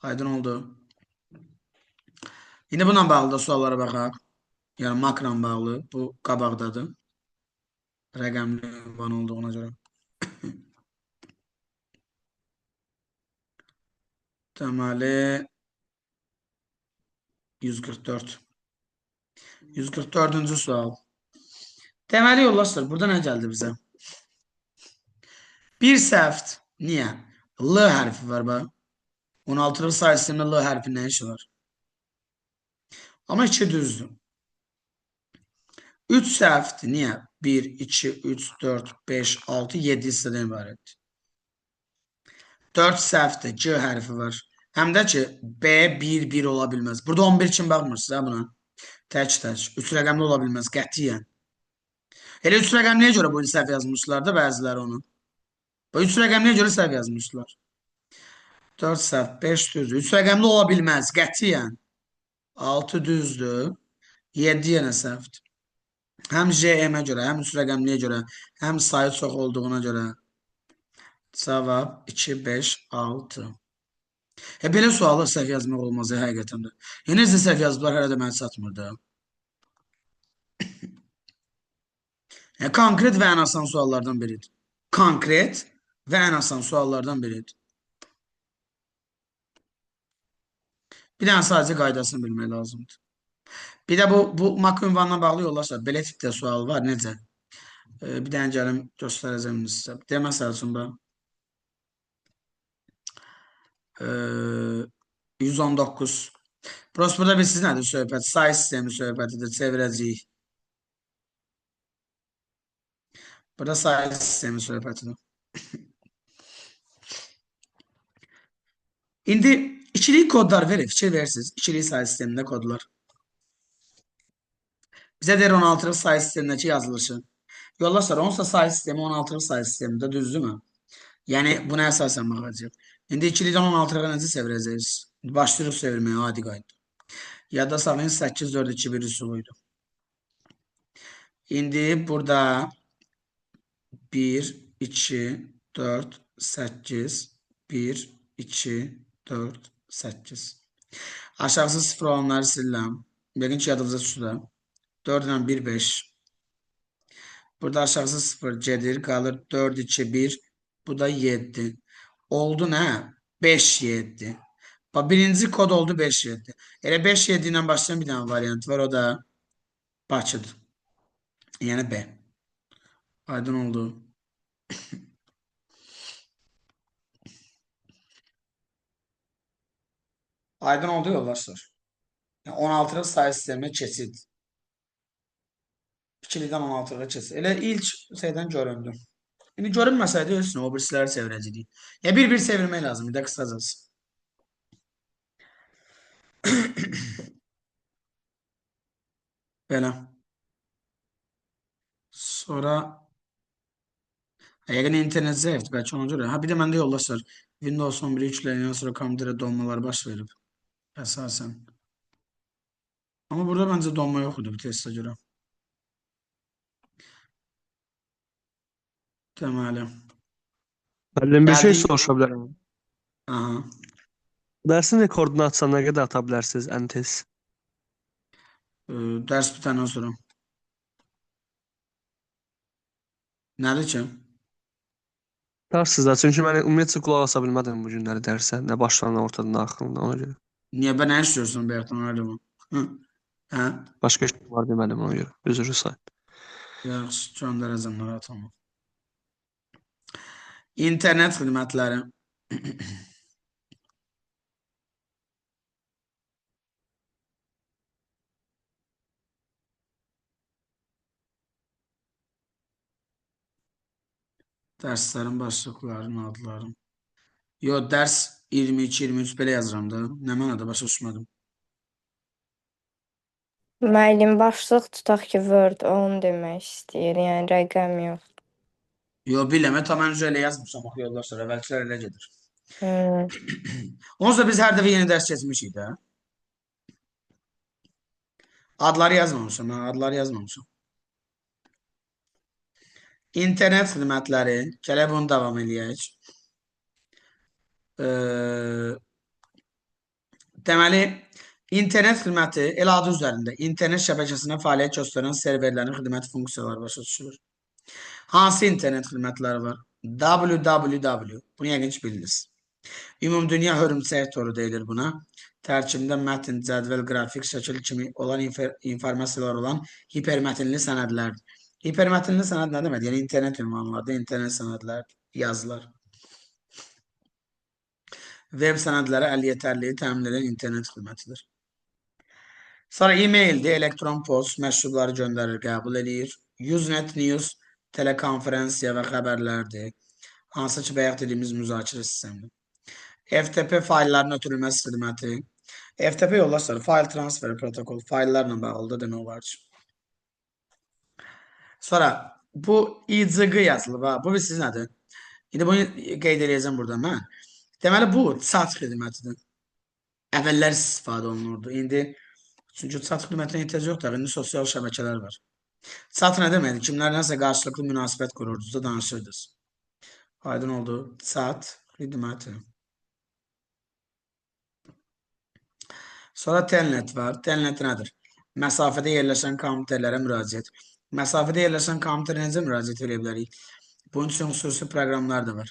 Aydın oldu. İndi bununla bağlı da suallara baxaq. Yəni MAC-la bağlı. Bu qabaqdadır. Rəqəmli ünvan olduğuna görə. Deməli 144. 144-cü sual. Deməli yoldaşlar, burada nə gəldi bizə? Bir səhvdir. Niyə? L hərfi var bax. 16-lıq sayı sistemində L hərfinin nə işi var? Amma 2 düzdür. 3 səhvdir. Niyə? 1, 2, 3, 4, 5, 6, 7 hissədən ibarətdir. 4 səhvdir. C hərfi var. Həm də ki, B, 1, 1 ola bilməz. Burada 11 kimi baxmırsınız, hə buna? Tək. 3 rəqəmli ola bilməz, qətiyyən. Elə 3 rəqəmliyə görə bu səhv yazmışlar da bəziləri onu. Bu 3 rəqəmliyə görə səhv yazmışlar. 4 səhv, 5 düzdür. 3 rəqəmli ola bilməz, qətiyyən. 6 düzdür. 7 yenə səhvdir. Həm JM-ə görə, həm 3 rəqəmliyə görə, həm sayı çox olduğuna görə. Cavab 2, 5, 6. Belə sualı səhv yazmaq olmaz, həqiqətən də. Necə səhv yazdılar, hələ də mənə çatmırdı. Konkret və ən asan suallardan biridir. Konkret və ən asan suallardan biridir. Bir dənə sadəcə qaydasını bilmək lazımdır. Bir də bu MAC ünvanına bağlı yoldaşlar, belə tipdə sual var, necə? Bir dənə gəlim göstərəcəm sizə. Deməsəl üçün bax. 119. Burası burada bilirsiniz nədir söhbət? Sayı sistemi söhbətidir, çevirəcəyik. Burada sayı sistemi söhbətidir. İndi ikilik kodlar verir, fikir verirsiniz. İkilik sayı sistemində kodlar. Bizə deyir 16-lıq sayı sistemindəki yazılışı. Yoldaşlar, onsa sayı sistemi 16-lıq sayı sistemində düzdürmü? Yəni buna əsasən baxacaq. İndi 2-likdən 16-lığa necə çevirəcəyiz? Başlayırıq çevirməyə, adi qayda. Yadda saxlayın, 8, 4, 2, 1 üsuluydu. İndi burada 1, 2, 4, 8, 1, 2, 4, 8. Aşağısı 0 olanları siləm. Yəqin ki, yadınıza düşdü. 4 ilə 1, 5. Burada aşağısı 0 gedir, qalır 4, 2, 1. Bu da 7. Oldu nə? 5, 7. Birinci kod oldu 5, 7. Elə 5, 7 ilə başlayan bir dənə variant var, o da Bakıdır. Yəni B. Aydın oldu. Aydın oldu yoldaşlar. 16-lıq sayı sisteminə keçid. 2-likdən 16-lığa keçid. Elə ilk şeydən göründü. İndi görünməsəydi ölsün, o birisləri çevirəcəydik. Ya bir-bir çevirmək lazım, bir də qısacası. Belə. Sonra yəqin internet zəifdir, bəlkə ona görə. Bir də məndə yoldaşlar Windows 11-i yükləyəndən sonra kompüterə donmalar baş verib. Əsasən. Amma burada məncə donma yox idi bu testə görə. Deməli. Müəllim, bir şey Gəldik. soruşa bilərəm. Aha. Dərsin rekordunu açsan nə qədər ata bilərsiniz ən tez? Dərs bitəndən sonra. Nədir ki? Tutarsınız da, çünki mən ümumiyyətlə qulaq asa bilmədim bu günləri dərsə. Nə başdan, nə ortadan, nə axırından ona görə. Niyə ben nə işliyorsun Bertan öyle mi? Hı? Hə? Başqa işim var demədim ona görə. Üzrü say. Yaxşı, göndərəcəm narahat olma. İnternet xidmətləri. Dərslərin başlıqlarının adları. Yo, dərs 22-23 belə yazıram da. Nə mənada başa düşmədim. Müəllim başlıq tutaq ki, Word onu demək istəyir. Yəni rəqəm yox. Yo, bilmə, tam mən elə yazmışam, bax yollar sonra, əvvəlkilər elə gedir. Onsuz da biz hər dəfə yeni dərs keçmişik də. Adları yazmamışam, mən adları yazmamışam. İnternet xidmətləri, gələk bunu davam eləyək. Deməli, internet xidməti el adı üzərində internet şəbəkəsində fəaliyyət göstərən serverlərin xidmət funksiyaları başa düşülür. Hansı internet xidmətləri var? www. Bunu yəqin ki bildiniz. Ümumdünya hörümçək toru deyilir buna. Tərkibində mətn, cədvəl, qrafik, şəkil kimi olan informasiyalar olan hipermətnli sənədlərdir. Hipermətnli sənəd nə demək? Yəni internet ünvanlarda internet sənədlər, yazılar. Web sənədləri əl-yetərliyi təmin edən internet xidmətidir. Sonra e-maildir, elektron post, məktubları göndərir, qəbul edir. Usenet News, telekonferensiya və xəbərlərdir. Hansı ki, bayaq dediyimiz müzakirə sistemidir. FTP faylların ötürülməsi xidməti. FTP yoldaşlar, fayl transferi protokol, fayllarla bağlıdır demək olar ki. Sonra bu ICQ yazılıb, bu bilirsiniz nədir? İndi bunu qeyd edəcəm burada mən. Deməli, bu chat xidmətidir. Əvvəllər istifadə olunurdu. İndi çünki chat xidmətinə ehtiyac yoxdur, indi sosial şəbəkələr var. Chat nə deməkdir? Kimlərləsə qarşılıqlı münasibət qururdunuz da danışırdınız. Aydın oldu. Chat xidməti. Sonra telnet var. Telnet nədir? Məsafədə yerləşən kompüterlərə müraciət. Məsafədə yerləşən kompüterə necə müraciət edə bilərik? Bunun üçün xüsusi proqramlar da var.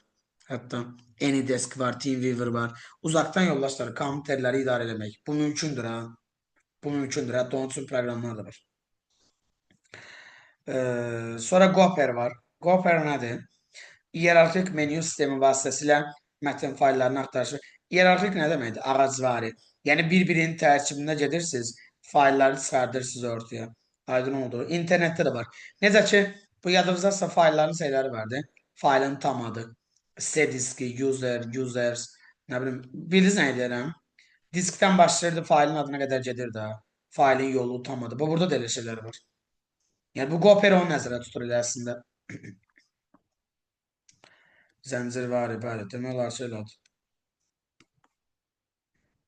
Hətta AnyDesk var, TeamViewer var. Uzaqdan yoldaşları, kompüterləri idarə etmək. Bu mümkündür, ha? Bu mümkündür. Hətta onun üçün proqramlar da var. Sonra Gopher var. Gopher nədir? İyerarxik menü sistemi vasitəsilə mətn fayllarını axtarışır. İyerarxik nə deməkdir? Ağacvari. Yəni bir-birinin tərkibində gedirsiniz, faylları çıxardırsınız ortaya. Aydın oldu. İnternetdə də var. Necə ki, bu yadınızdasa faylların sayıları vardı. Faylın tam adı. C diski, user, users, nə bilim, bilirsiniz nə deyirəm? Diskdən başlayırdı, faylın adına qədər gedirdi. Faylın yolu tam adı. Burada da elə şeylər var. Yəni bu Gopher onu nəzərə tutur əslində. Zəncir var, bəli, demək olar ki, elədir.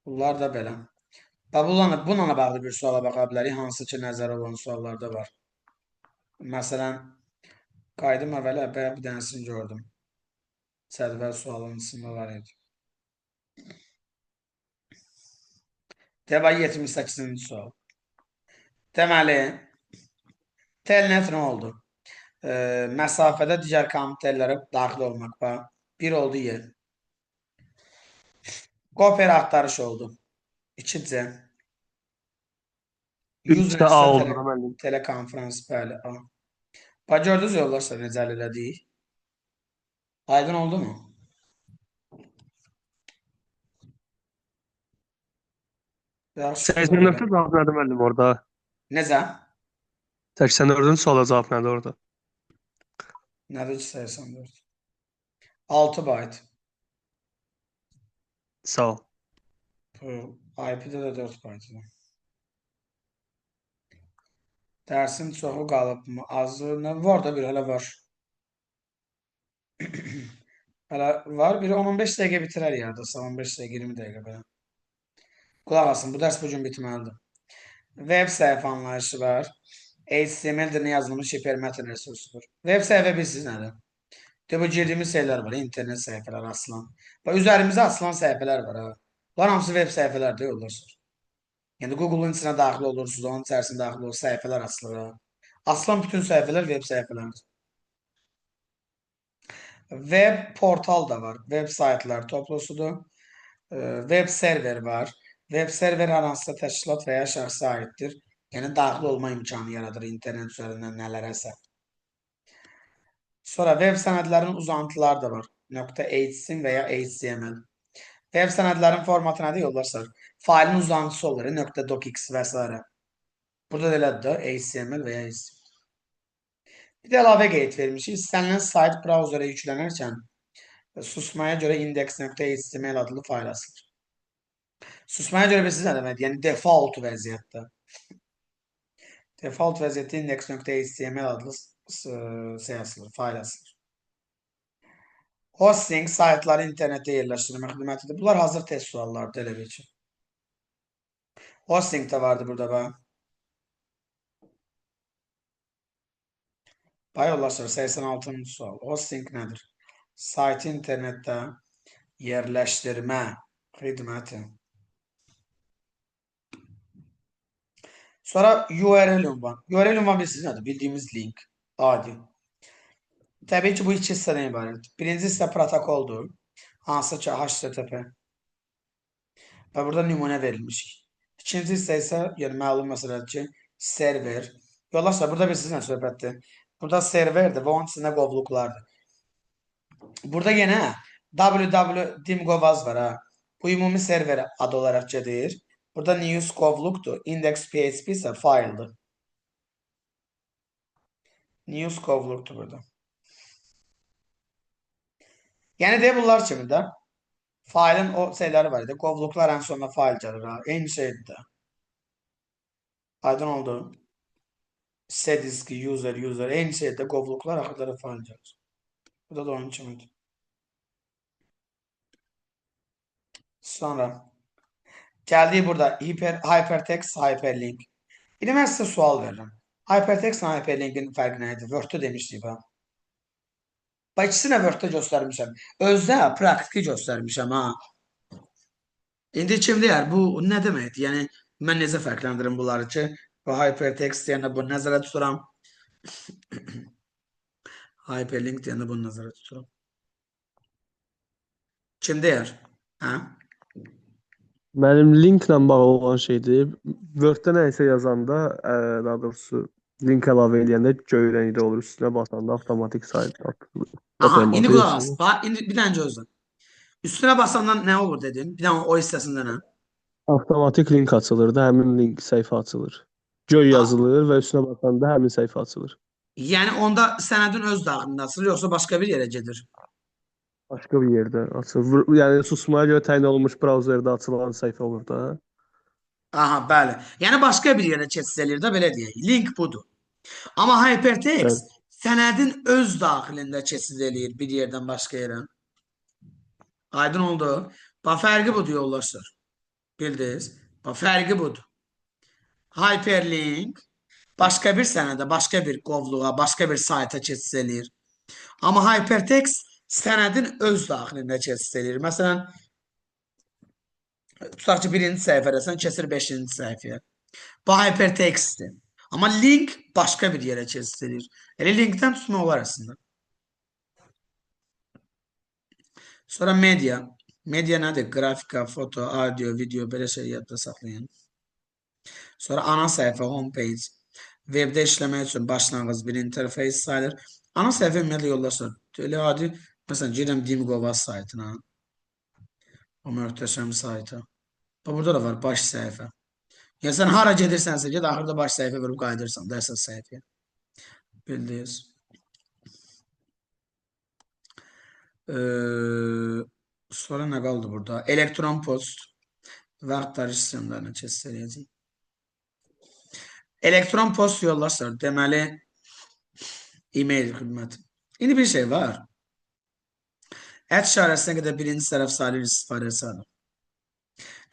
Bunlar da belə. Bununla bağlı bir suala baxa bilərik, hansı ki, nəzərə olan suallarda var. Məsələn, qaydım əvvələ bir dənəsini gördüm. Cədvəl sualının içində var idi. Demək 78-ci sual. Deməli, telnet nə oldu? Məsafədə digər kompüterlərə daxil olmaq var. Bir oldu yer. Gopher axtarış oldu. 2C. 3-də A oldu mənim. Telekonferans, bəli, A. Bax, gördünüz yoldaşlar necə həll elədik? Aydın oldu mu? Yaxşı. 84-də cavab nədir müəllim orada? Necə? 84-cü suala cavab nədir orada? Nədir ki 84? 6 byte. Sağ ol. IP-də də 4 byte. Dərsin çoxu qalıbmı? Azı nə var da bir hələ var. Hələ var. Biri 10-15 dəqiqə bitirər yerdəsə. 15 dəqiqə, 20 dəqiqə belə. Qulaq asın. Bu dərs bugün bitməlidir. Web səhifə anlayışı var. HTML dilinə yazılmış hipermətn resursudur. Web səhifə bilirsiniz nədir? De bu girdiğimiz şeyler var. İnternet sayfaları asılan. Bak üzerimizde asılan sayfalar var ha. Bunlar hamısı web sayfalar da yoldaşlar. Yani Google'un içine daxil olursunuz, onun içerisine daxil olur, sayfalar asılır ha. Asılan bütün sayfalar web sayfalarıdır. Web portal da var. Web saytlar toplusudur. Web server var. Web server hər hansısa təşkilat və ya şəxsə aiddir. Yəni daxil olma imkanı yaradır internet üzərindən nələrəsə. Sonra web sənədlərinin uzantıları da var. .html və ya HTML. Web sənədlərin formatı nədir yoldaşlar? Failin uzantısı olur, .docx və s. Burada da elədir də HTML və ya HTML. Bir də əlavə qeyd vermişik. İstənilən sayt brauzerə yüklənərkən susmaya görə index.html adlı fayl asılır. Susmaya görə bilirsiniz nə deməkdir? Yəni default vəziyyətdə. Default vəziyyətdə index.html adlı asılır, fayl asılır. Hosting saytları internetdə yerləşdirmə xidmətidir. Bunlar hazır test suallardır elə bil ki. Hosting də vardı burada bax. Bax yoldaşlar 86-cı sual. Hosting nədir? Saytı internetdə yerləşdirmə xidməti. Sonra URL ünvan. URL ünvan bilirsiniz nədir? Bildiyimiz link. Adi. Təbii ki, bu iki hissədən ibarət. Birinci hissə protokoldur. Hansı ki, HTTP. Və burada nümunə verilmişik. İkinci hissə isə, yəni məlum məsələdir ki, server. Yoldaşlar, burada bilirsiniz nə söhbətdir? Burada serverdir və onun içində qovluqlardır. Burada yenə www.dimgovaz var ha. Bu ümumi server adı olaraq gedir. Burada news qovluqdur. Index.php isə faildir. News qovluqdur burada. Yəni deyə bunlar kimi də failin o şeyləri var idi. Qovluqlar ən sonunda fail gəlir ha. Eyni şeydir də. Aydın oldu. C-diski, user, eyni şeydir. Qovluqlar axırda fail gəlir. Bu da onun kimidir. Sonra gəldik burada hypertext, hyperlink. İndi mən sizə sual verirəm. Hypertext və hyperlinkin fərqi nə idi? Word-də demişdik ha. Bax ikisini Word-də göstərmişəm. Özdə praktiki göstərmişəm ha. İndi kim deyər, bu nə deməkdir? Yəni mən necə fərqləndirim bunları ki, bu hypertext deyəndə bunu nəzərə tuturam. Hyperlink deyəndə bunu nəzərə tuturam. Kim deyər? Hə? Mənim linklə bağlı olan şeydir. Word-də nəyisə yazanda, daha doğrusu link əlavə edəndə göy rəngdə olur, üstünə basanda avtomatik sayt atılır. Aha, indi qulaq as. Bax, indi bir dənə gözlə. Üstünə basandan nə olur dedin? Bir dənə o hissəsində nə? Avtomatik link açılır da, həmin link səhifə açılır. Göy yazılır və üstünə basanda həmin səhifə açılır. Yəni onda sənədin öz daxilində açılır, yoxsa başqa bir yerə gedir? Başqa bir yerdə açılır. Yəni susmaya görə təyin olunmuş brauzerdə açılan səhifə olur da. Aha, bəli. Yəni başqa bir yerə keçid eləyir də, belə deyək. Link budur. Amma hypertext sənədin öz daxilində keçid eləyir bir yerdən başqa yerə. Aydın oldu. Bax, fərqi budur yoldaşlar. Bildiniz? Bax, fərqi budur. Hyperlink başqa bir sənədə, başqa bir qovluğa, başqa bir sayta keçid eləyir. Amma hypertext sənədin öz daxilində keçid eləyir. Məsələn, tutaq ki, birinci səhifədəsən, keçir 5-ci səhifəyə. Bu hypertextdir. Amma link başqa bir yerə keçid edir. Elə linkdən tutmaq olar əslində. Sonra media. Media nədir? Qrafika, foto, audio, video, belə şey yadda saxlayın. Sonra ana səhifə, homepage. Webdə işləmək üçün başlanğıc bir interfeys sayılır. Ana səhifə ümumiyyətlə yoldaşlar. Elə adi, məsələn, girəm Dimgovaz saytına. O möhtəşəm sayta. Burada da var baş səhifə. Ya sən hara gedirsənsə ged, axırda baş səhifə verib qayıdırsan da əsas səhifəyə. Bildiniz. Sonra nə qaldı burada? Elektron post və axtarış sistemlərinə keçid edəcəyik. Elektron post yoldaşlar, deməli e-mail xidməti. İndi bir şey var. İşarəsinə qədər birinci tərəf sayılır istifadəçi adı.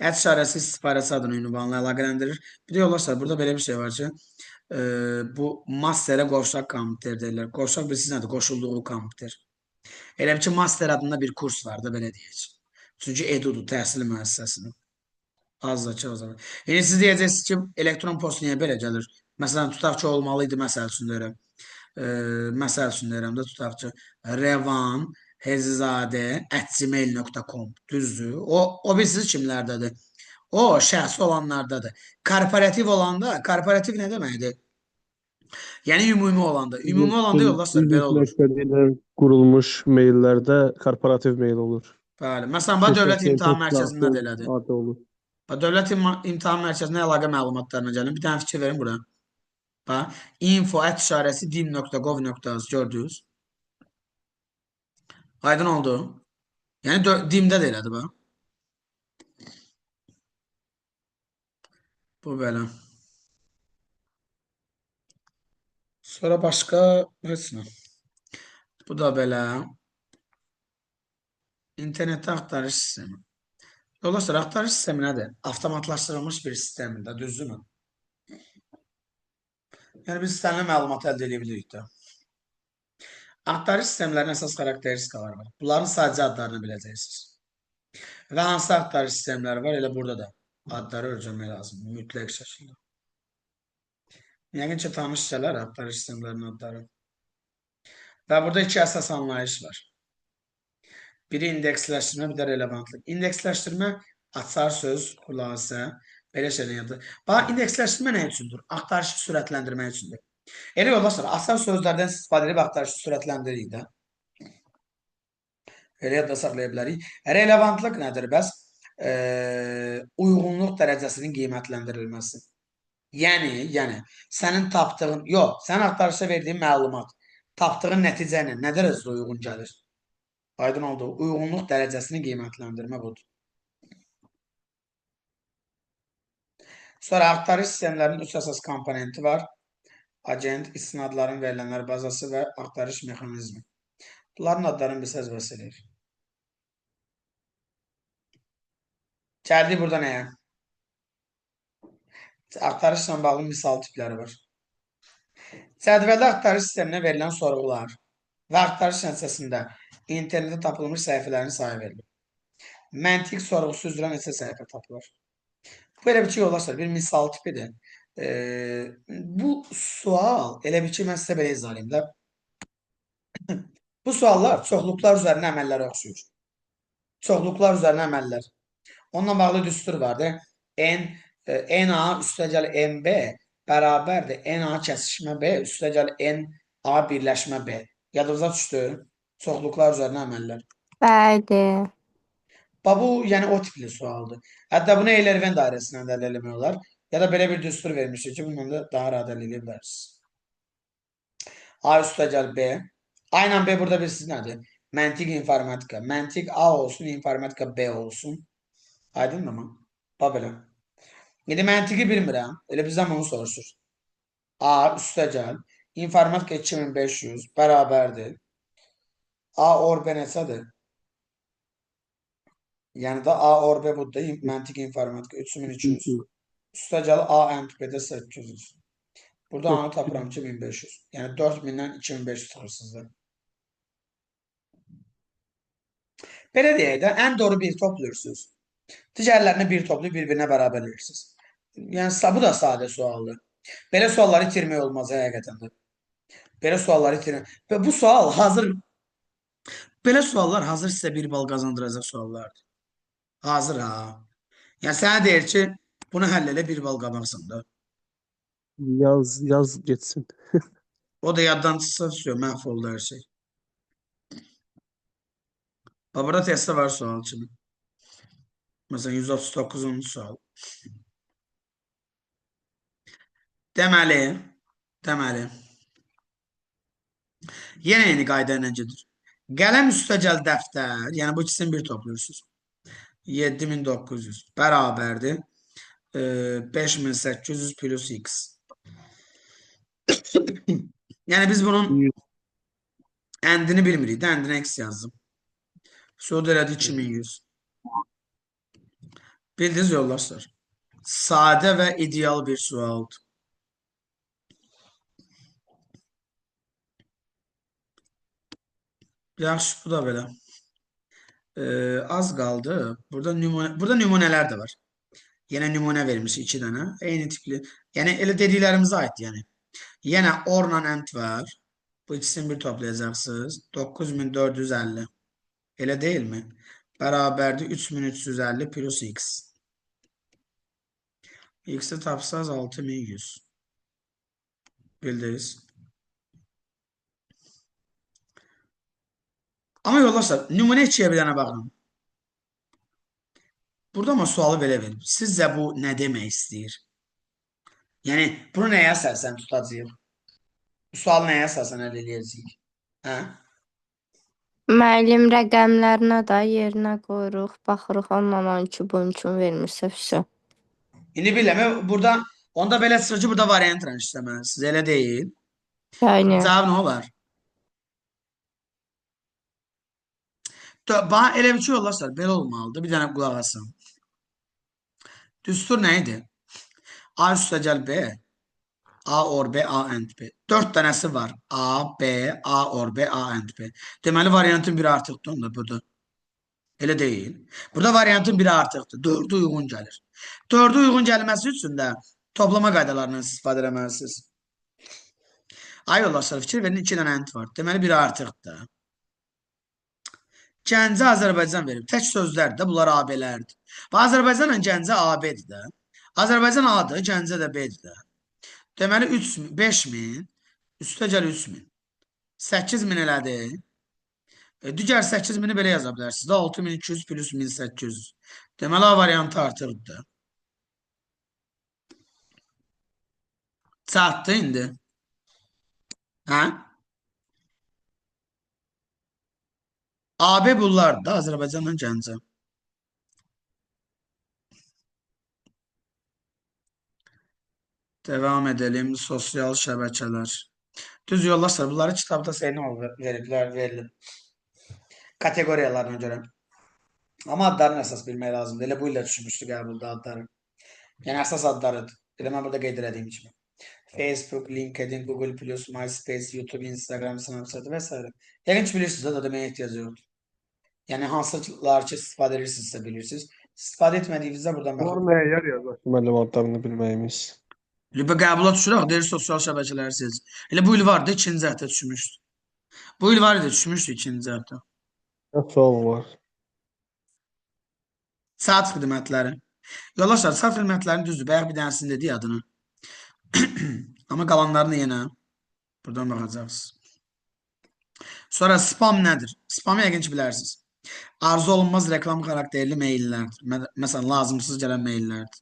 İşarəsi istifadəçi adını ünvanla əlaqələndirir. Bir də yoldaşlar, burada belə bir şey var ki, bu masterə qovşaq kompüter deyirlər. Qovşaq bilirsiniz nədir? Qoşulduğu kompüter. Elə bil ki, master adında bir kurs var da belə deyək. Çünki EDU-dur, təhsil müəssisəsidir. Az da ki, o zaman. Yəni siz deyəcəksiniz ki, elektron post niyə belə gəlir? Məsələn, tutaq ki, olmalıydı, məsəl üçün deyirəm. Məsəl üçün deyirəm də, tutaq ki, Revan hezizadə@gmail.com düzdür? O bilirsiniz kimlərdədir? O şəxsi olanlardadır. Korporativ olanda, korporativ nə deməkdir? Yəni ümumi olanda. Ümumi olanda yoldaşlar belə Biznes olur. məqsədi ilə qurulmuş maillərdə korporativ mail olur. Bəli. Məsələn, bax Dövlət Şirkətin İmtahan Mərkəzində də təşkilatın elədir. adı olur. Bax Dövlət İmtahan Mərkəzinə əlaqə məlumatlarına gəlin. Bir dənə fikir verin bura. Bax, info@dim.gov.az gördünüz? Aydın oldu. Yəni dimdə də elədir bax. Bu belə. Sonra başqa heç nə. Bu da belə. İnternetdə axtarış sistemi. Yoldaşlar, axtarış sistemi nədir? Avtomatlaşdırılmış bir sistemdir, düzdürmü? Yəni biz istənilən məlumatı əldə edə bilirik də. Axtarış sistemlərinin əsas xarakteristikaları var. Bunların sadəcə adlarını biləcəksiniz. Və hansı axtarış sistemləri var, elə burada da adları öyrənmək lazımdır, mütləq şəkildə. Yəqin ki, tanış gələr axtarış sistemlərinin adları. Və burada iki əsas anlayış var. Biri indeksləşdirmə, bir də relevantlıq. İndeksləşdirmə, açar söz, xülasə, belə şeylər yadır. Bax, indeksləşdirmə nə üçündür? Axtarışı sürətləndirmək üçündür. Elə yoldaşlar, açar sözlərdən istifadə edib axtarışı sürətləndirik də. Elə yadda saxlaya bilərik. Relevantlıq nədir bəs? Uyğunluq dərəcəsinin qiymətləndirilməsi. Yəni, sənin tapdığın, yox, sənin axtarışa verdiyin məlumat, tapdığın nəticə ilə nə dərəcədə uyğun gəlir? Aydın oldu. Uyğunluq dərəcəsini qiymətləndirmə budur. Sonra axtarış sistemlərinin üç əsas komponenti var. Agent, istinadların verilənlər bazası və axtarış mexanizmi. Bunların adlarını biz əzbəs edirik. Gəldik burada nəyə? Axtarışla bağlı misal tipləri var. Cədvəldə axtarış sisteminə verilən sorğular və axtarış nəticəsində internetdə tapılmış səhifələrin sayı verilir. Məntiq sorğusu üzrə neçə səhifə tapılır? Bu elə bir ki, yoldaşlar, bir misal tipidir. Bu sual, elə bir ki, mən sizə belə izah edeyim də. Bu suallar çoxluqlar üzərinə əməllərə oxşuyur. Çoxluqlar üzərinə əməllər. Onunla bağlı düstur vardır. NA üstəgəl NB bərabərdir. NA kəsişmə B üstəgəl NA birləşmə B. Yadınıza düşdü? Çoxluqlar üzərinə əməllər. Bəli. Bu, yəni o tipli sualdır. Hətta bunu Eyler-Venn dairəsindən də əldə eləmək olar. Ya da belə bir düstur vermişik ki, bundan da daha rahat əldə edə bilərsiniz. A üstəgəl B. A ilə B burada bilirsiniz nədir? Məntiq informatika. Məntiq A olsun, informatika B olsun. Aydın mı? Bax belə. İndi məntiqi bilmirəm. Elə bizdən bunu soruşur. A üstəgəl informatika 2500 bərabərdir. A or B neçədir? Yəni də A or B budur da məntiq informatika 3200. Üstəgəl A MPB-də 800. Burada A-nı tapıram ki 1500. Yəni 4000-dən 2500 çıxırsınız da. Belə deyək də, ən doğru bir toplayırsınız. Digərlərini bir toplayıb bir-birinə bərabər edirsiniz. Yəni bu da sadə sualdır. Belə sualları itirmək olmaz həqiqətən də. Belə sualları itirmək. Və bu sual hazır, belə suallar hazır sizə bir bal qazandıracaq suallardır. Hazır ha. Yəni sənə deyir ki, bunu həll elə bir bal qabaqsan da. Yaz geçsin. O da yaddan çıxsa, məhv oldu hər şey. Burada testdə var sual kimi. Məsələn, 139-cu sual. Deməli, yenə eyni qayda ilə gedir. Qələm üstəgəl dəftər, yəni bu ikisini bir toplayırsınız. 7900 bərabərdir. 5800 plus x. Yəni biz bunun əndini bilmirik. Əndinə x yazdım. Sonra elədi 2100. Bildiniz yoldaşlar. Sadə və ideal bir sualdır. Yaxşı, bu da belə. Az qaldı. Burada nümunələr də var. Yenə nümunə vermiş 2 dənə. Eyni tipli. Yəni elə dediklərimizə aid yəni. Yenə orla ent var. Bu ikisini bir toplayacaqsınız. 9450. Elə deyilmi? Bərabərdir 3350 plus x. X'i tapsaz 6100. Bildiniz. Amma yoldaşlar, nümunə 2-yə bir dənə baxın. Burada ama sualı belə verir. Sizcə bu nə demək istəyir? Yəni, bunu nəyə əsasən tutacağıq? Bu sualı nəyə əsasən həll edəcəyik? Hə? Müəllim rəqəmlərinə də yerinə qoyuruq, baxırıq ondan 12 bu imkan vermirsə vəsə. İndi biləm, burada onda belə çıxır ki, burada variant işləməlisiniz. Elə deyil. Yəni Cavab nə olar? Bana elə bir şey yollarsa belə olmalıdır. Bir dənə qulaq asın. Düstur nə idi? A üstə gəl B. A or B, A and B. 4 dənəsi var. A, B, A or B, A and B. Deməli, variantın biri artıqdır onda burada. Elə deyil. Burada variantın biri artıqdır. 4'ü uyğun gəlir. 4'ü uyğun gəlməsi üçün də toplama qaydalarından istifadə etməlisiniz. Ay yoldaşlar, fikir verin, 2 dənə ent var. Deməli, biri artıqdır. Gəncə Azərbaycan verib. Tək sözlərdir də, bunlar AB-lərdir. Və Azərbaycanla Gəncə AB-dir də. Azərbaycan A-dır, Gəncə də B-dir də. Deməli 5000 üstə gəl 3000. 8000 elədi. Digər 8000-i belə yaza bilərsiniz. 6200 plus 1800. Deməli A variantı artırdı. Çatdı indi. Hə? AB bunlardır da Azərbaycanla Gəncə. Devam edelim. Sosial şəbəkələr. Düz yoldaşlar, bunları kitabda veriblər, verilib. Kateqoriyalarına görə. Amma adlarını əsas bilmək lazımdır. Elə bu ilə düşmüşdü qəbulda adları. Yəni əsas adlarıdır. Bir də mən burada qeyd edeyim kimi. Facebook, LinkedIn, Google+, MySpace, YouTube, Instagram, Snapchat və s. Yəqin ki bilirsiniz də deməyə ehtiyacı yoxdur. Yəni hansılar ki istifadə edirsinizsə bilirsiniz. İstifadə etmədiyinizdə buradan Bunlar baxın. nəyə yarayacaq müəllim adlarını bilməyimiz? Qəbula düşürək, deyir sosial şəbəkələri siz. Elə bu il vardı, 2-ci həftə düşmüşdü. Bu il var idi, düşmüşdü 2-ci həftə. Nə sual var? Saat xidmətləri. Yoldaşlar, saat xidmətlərinin düzdür. Bayaq bir dənəsini dedik adını. Amma qalanlarını yenə buradan baxacaqsınız. Sonra spam nədir? Spamı yəqin ki bilərsiniz. Arzu olunmaz reklam xarakterli maillərdir. Məsələn, lazımsız gələn maillərdir.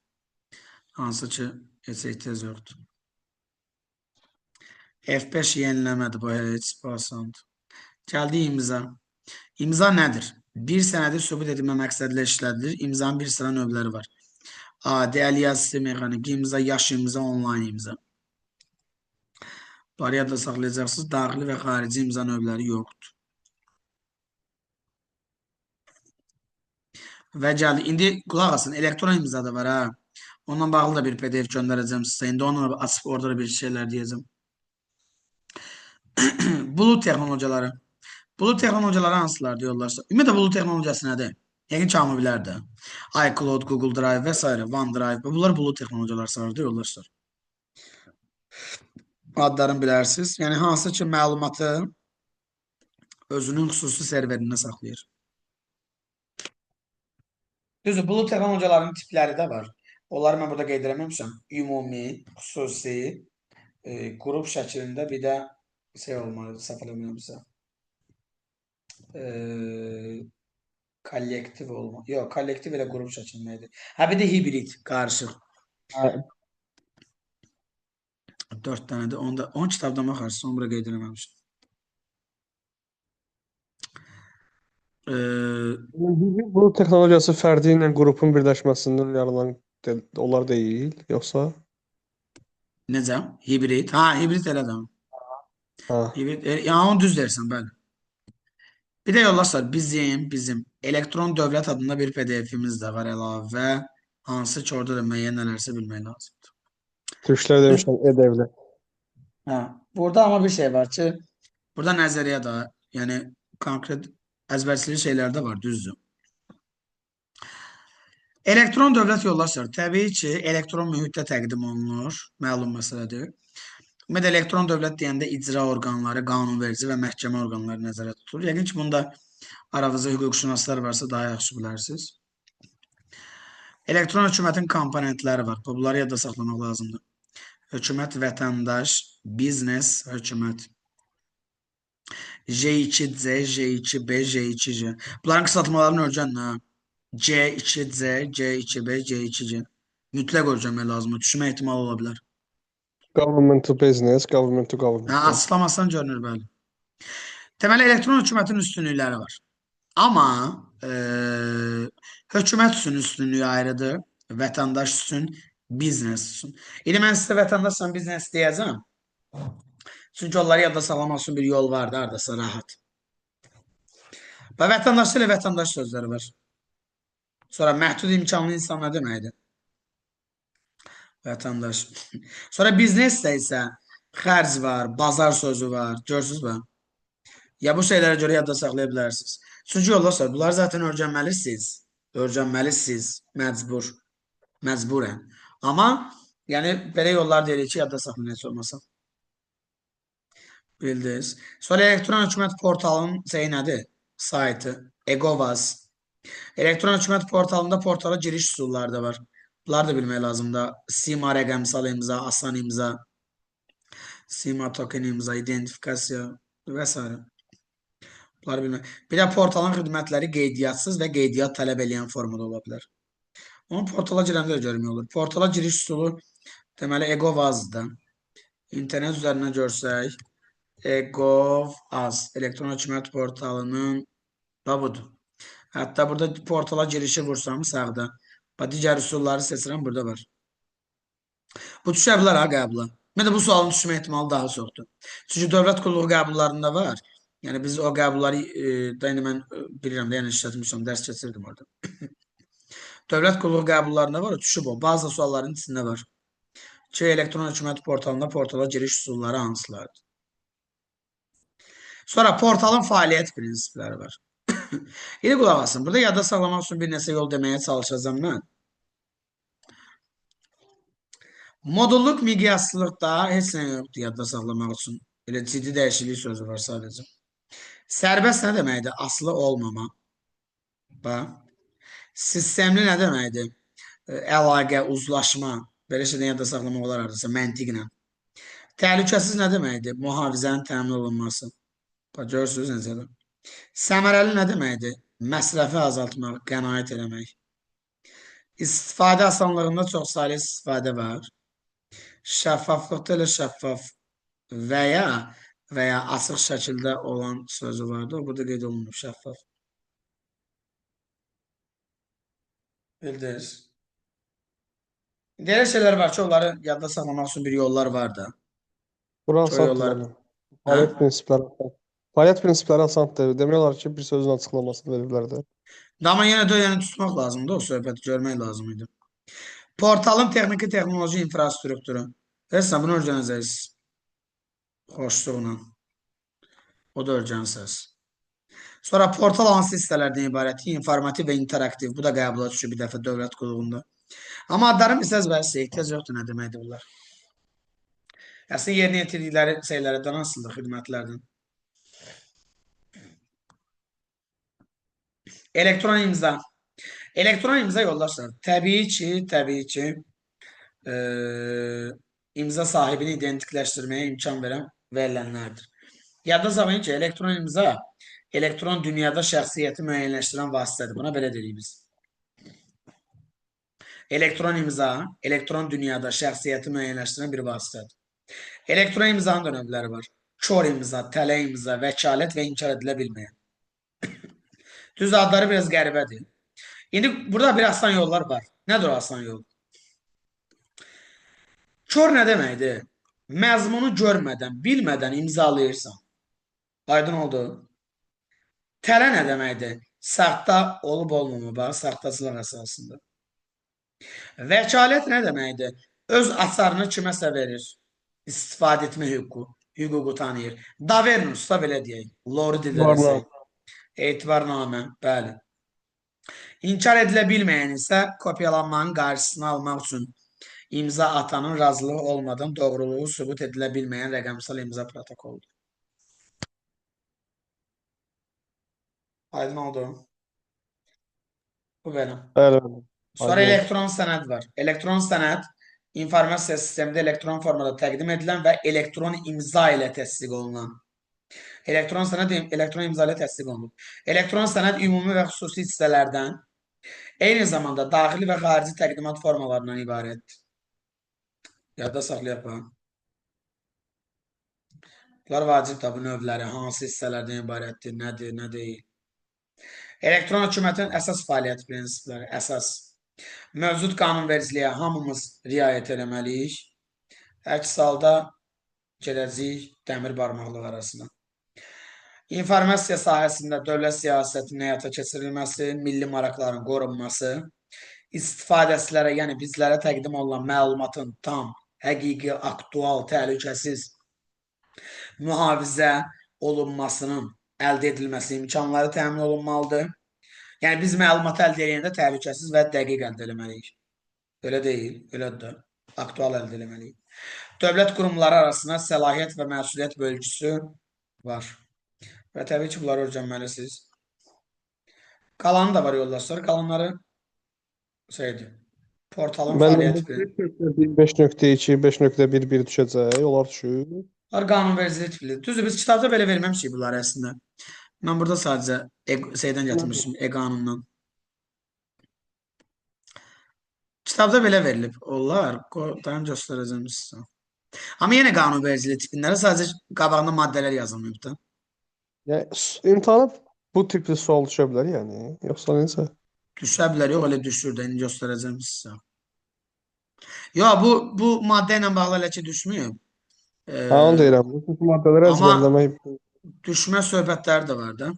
Hansı ki, heç ehtiyac yoxdur. F5 yeniləmədir, bu heç asandır. Gəldi imza. İmza nədir? Bir sənədi sübut edilmə məqsədlə işlədilir. İmzanın bir sıra növləri var. Adi, əliyyazısı, mexanik imza, yaş imza, online imza. Bunları yadda saxlayacaqsınız. Daxili və xarici imza növləri yoxdur. Və gəldi. İndi qulaq asın, elektron imza da var ha. Ondan bağlı da bir PDF göndərəcəm sizə. İndi onu açıb orada bir şeylər deyəcəm. Bulut texnologiyaları. Bulut texnologiyaları hansılardır yollarsa? Ümumiyyətlə bulut texnologiyası nədir? Yəqin ki hamı bilər də. iCloud, Google Drive və s. OneDrive. Bunlar bulut texnologiyaları sayılır yoldaşlar. Adlarını bilərsiniz. Yəni hansı ki məlumatı özünün xüsusi serverində saxlayır. Düzdür, bulut texnologiyalarının tipləri də var. Onları mən burada qeyd eləməmişəm. Ümumi, xüsusi, qrup şəklində bir də şey olmalı, səhv eləmirəmsə. Kollektiv olmalı. Yox, kollektiv elə qrup şəklində idi. Hə, bir də hibrid, qarışıq. 4 dənədir. Onun kitabdan baxarsın, onu bura qeyd eləməmişəm. Bu texnologiyası fərdi ilə qrupun birləşməsindən yaranan onlar deyil, yoxsa? Necə? Hibrid. Ha, hibrid elə də. Ha. Hibrid, yəni onu düz dersən, bəli. Bir də yoldaşlar, bizim elektron dövlət adında bir PDF-imiz də var əlavə. Hansı ki, orada da müəyyən nələrsə bilmək lazımdır. Türklər demişəm, e-devlət. Hə, burada amma bir şey var ki, burada nəzəriyyə da, yəni konkret əzbərçili şeylər də var, düzdür. Elektron dövlət yollaşır. Təbii ki, elektron mühitdə təqdim olunur. Məlum məsələdir. Ümumiyyətlə, elektron dövlət deyəndə icra orqanları, qanunverici və məhkəmə orqanları nəzərdə tutulur. Yəqin ki, bunda aranızda hüquqşünaslar varsa daha yaxşı bilərsiniz. Elektron hökumətin komponentləri var. Bunları yadda saxlamaq lazımdır. Hökumət, vətəndaş, biznes, hökumət. J2C, J2B, J2C. Bunların qısaltmalarını öyrənmə. C2C, C2B, C2C. Mütləq öyrənmək lazımdır. Düşmə ehtimalı ola bilər. Government to business, government to government. Açıqlamasından görünür, bəli. Deməli, elektron hökumətin üstünlükləri var. Amma hökumət üçün üstünlüyü ayrıdır, vətəndaş üçün, biznes üçün. İndi mən sizə vətəndaş üçün biznes deyəcəm. Çünki onları yadda saxlamaq üçün bir yol var da, haradasa rahat. Və vətəndaş ilə vətəndaş sözləri var. Sonra məhdud imkanlı insan nə deməkdir? Vətəndaş. Sonra biznesdə isə xərc var, bazar sözü var. Görürsünüz mü? Ya bu şeylərə görə yadda saxlaya bilərsiniz. Çünki yoldaşlar, bunlar zaten öyrənməlisiniz. Öyrənməlisiniz. Məcburən. Amma yəni belə yollar deyirik ki, yadda saxlayın heç olmasa. Bildiniz. Sonra elektron hökumət portalının nədir? Saytı. EGOVAS. Elektron hökumət portalında portala giriş üsulları da var. Bunları da bilmək lazımdır. SIMA rəqəmsal imza, asan imza, SIMA token imza, identifikasiya və s. Bunları bilmək. Bir də portalın xidmətləri qeydiyatsız və qeydiyyat tələb edən formada ola bilər. Onu portala girəndə də görmək olur. Portala giriş üsulu deməli EGOVAS-dır. İnternet üzərindən görsək, EGOVAS, elektron hökumət portalının budur. Hətta burada portala girişi vursam sağda. Digər üsulları seçirəm, burada var. Bu düşə bilər ha qəbula. Mən də bu sualın düşmə ehtimalı daha çoxdur. Çünki dövlət qulluğu qəbullarında var. Yəni biz o qəbulları da indi mən bilirəm də, yəni işlətmişəm, dərs keçirdim orada. Dövlət qulluğu qəbullarında var, düşüb o. Bazı sualların içində var. Ki, elektron hökumət portalında portala giriş üsulları hansılardır? Sonra portalın fəaliyyət prinsipləri var. İndi qulaq asın. Burada yadda saxlamaq üçün bir nəsə yol deməyə çalışacağım mən. Modulluq miqyaslılıqda heç nə yoxdur yadda saxlamaq üçün. Elə ciddi dəyişiklik sözü var sadəcə. Sərbəst nə deməkdir? Asılı olmama. Bax. Sistemli nə deməkdir? Əlaqə, uzlaşma. Belə şeydən yadda saxlamaq olar hardasa, məntiqlə. Təhlükəsiz nə deməkdir? Mühafizənin təmin olunması. Bax, görürsünüz necədir? Səmərəli nə deməkdir? Məsrəfi azaltmaq, qənaət eləmək. İstifadə asanlığında çox saylı istifadə var. Şəffaflıqda elə şəffaf və ya açıq şəkildə olan sözü vardı. O burada qeyd olunub, şəffaf. Bildiniz. Deyək şeylər var ki, onları yadda saxlamaq üçün bir yollar var da. Bura asandır. Fəaliyyət prinsipləri. Fəaliyyət prinsipləri asandır. Demək olar ki, bir sözün açıqlamasını veriblər də. Amma yenə də yəni tutmaq lazımdır, o söhbəti görmək lazım idi. Portalın texniki texnoloji infrastrukturu. Həsən bunu öyrənəcəksiniz. Xoşluqla. O da öyrənəcəksiniz. Sonra portal hansı hissələrdən ibarət? İnformativ və interaktiv. Bu da qəbula düşür bir dəfə dövlət qulluğunda. Amma adlarım isə əzbərsiz, ehtiyac yoxdur nə deməkdir bunlar. Əslində yerinə yetirdikləri şeylərdən asılıdır, xidmətlərdən. Elektron imza. Elektron imza yoldaşlar. Təbii ki, imza sahibini identikləşdirməyə imkan verilənlərdir. Yadda saxlayın ki, elektron imza elektron dünyada şəxsiyyəti müəyyənləşdirən vasitədir. Buna belə deyirik biz. Elektron imza elektron dünyada şəxsiyyəti müəyyənləşdirən bir vasitədir. Elektron imzanın da növləri var. Kör imza, tələ imza, vəkalət və inkar edilə bilməyən. Düz adları biraz qəribədir. İndi burada bir asan yollar var. Nədir o asan yol? Kör nə deməkdir? Məzmunu görmədən, bilmədən imzalayırsan. Aydın oldu. Tələ nə deməkdir? Saxta olub-olmama, bax, saxtaçılıq əsasında. Vəkalət nə deməkdir? Öz açarını kiməsə verir. İstifadə etmə hüququ tanıyır. Davernus da belə deyək. Lori dildə desək. Etibarnamə, bəli. İnkar edilə bilməyən isə kopyalanmanın qarşısını almaq üçün imza atanın razılığı olmadan doğruluğu sübut edilə bilməyən rəqəmsal imza protokoludur. Aydın oldu. Bu belə. Bəli, bəli. Sonra Aydın oldu. elektron sənəd var. Elektron sənəd informasiya sistemində elektron formada təqdim edilən və elektron imza ilə təsdiq olunan. Elektron sənəd elektron imza ilə təsdiq olunur. Elektron sənəd ümumi və xüsusi hissələrdən, eyni zamanda daxili və xarici təqdimat formalarından ibarətdir. Yadda saxlayaq bax. Bunlar vacibdir, bu növləri, hansı hissələrdən ibarətdir, nədir, nə deyil. Elektron hökumətin əsas fəaliyyət prinsipləri, əsas. Mövcud qanunvericiliyə hamımız riayət eləməliyik. Əks halda gedəcəyik dəmir barmaqlıq arasına. İnformasiya sahəsində dövlət siyasətinin həyata keçirilməsi, milli maraqların qorunması, istifadəçilərə, yəni bizlərə təqdim olunan məlumatın tam, həqiqi, aktual, təhlükəsiz mühafizə olunmasının əldə edilməsi imkanları təmin olunmalıdır. Yəni, biz məlumatı əldə edəndə təhlükəsiz və dəqiq əldə eləməliyik. Öyle deyil, elədir. Aktual əldə eləməliyik. Dövlət qurumları arasında səlahiyyət və məsuliyyət bölgüsü var. Və təbii ki, bunları öyrənməlisiniz. Qalanı da var yoldaşlar. Qalanları portalın fəaliyyəti bilir. 5.2, 5.11 düşəcək, onlar düşür. Bunlar qanunvericilik bilir. Düzdür, biz kitabda belə verməmişik bunları əslində. Mən burada sadəcə şeydən gətirmişim, e-qanundan. Kitabda belə verilib. Onlar, dayan göstərəcəm sizə. Amma yenə qanunvericilik tipinləri sadəcə qabağında maddələr yazılmayıb da. Yəni, imtahana bu tipli sual düşə bilər, yəni, yoxsa necə? Düşə bilər, yox, elə düşür də, indi göstərəcəm sizə. Yox, bu maddə ilə bağlı elə ki düşməyib. Onu deyirəm, bu maddələri əzbərləmək. Düşmə söhbətləri də var da.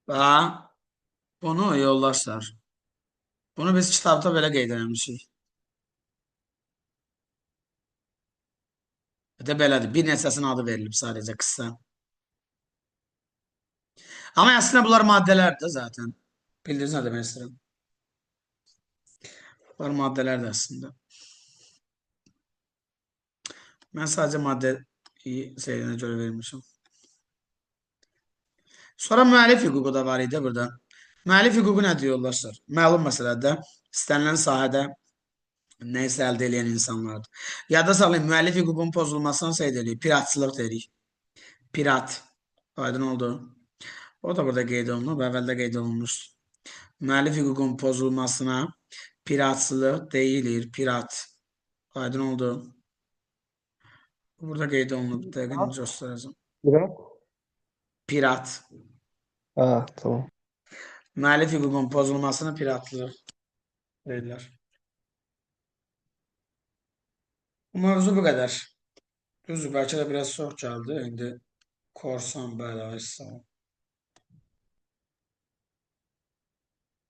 Və bunu yoldaşlar. Bunu biz kitabda belə qeyd eləmişik. Belədir. Bir neçəsinin adı verilib sadəcə qısa. Amma əslində bunlar maddələrdir zaten. Bildiniz nə demək istəyirəm? Bunlar maddələrdir əslində. Mən sadəcə maddə seyrinə görə vermişim. Sonra müəllif hüququ da var idi burada. Müəllif hüququ nədir yoldaşlar? Məlum məsələdə istənilən sahədə nə isə əldə edən insanlardır. Yadda saxlayın, müəllif hüququnun pozulmasına səy edirik. Piratçılıq deyirik. Pirat. Aydın oldu. O da burada qeyd olunub, əvvəldə qeyd olunmuşdur. Müəllif hüququnun pozulmasına piratçılıq deyilir. Pirat. Aydın oldu. Burada qeyd olunub. Dəqiqini göstərəcəm. Pirat? Pirat. Tamam. Müəllif hüququnun pozulmasına piratlıq deyirlər. Bu mövzu bu qədər. Düzdür, bəlkə də biraz çox gəldi. İndi korsan, bəli, sağ ol.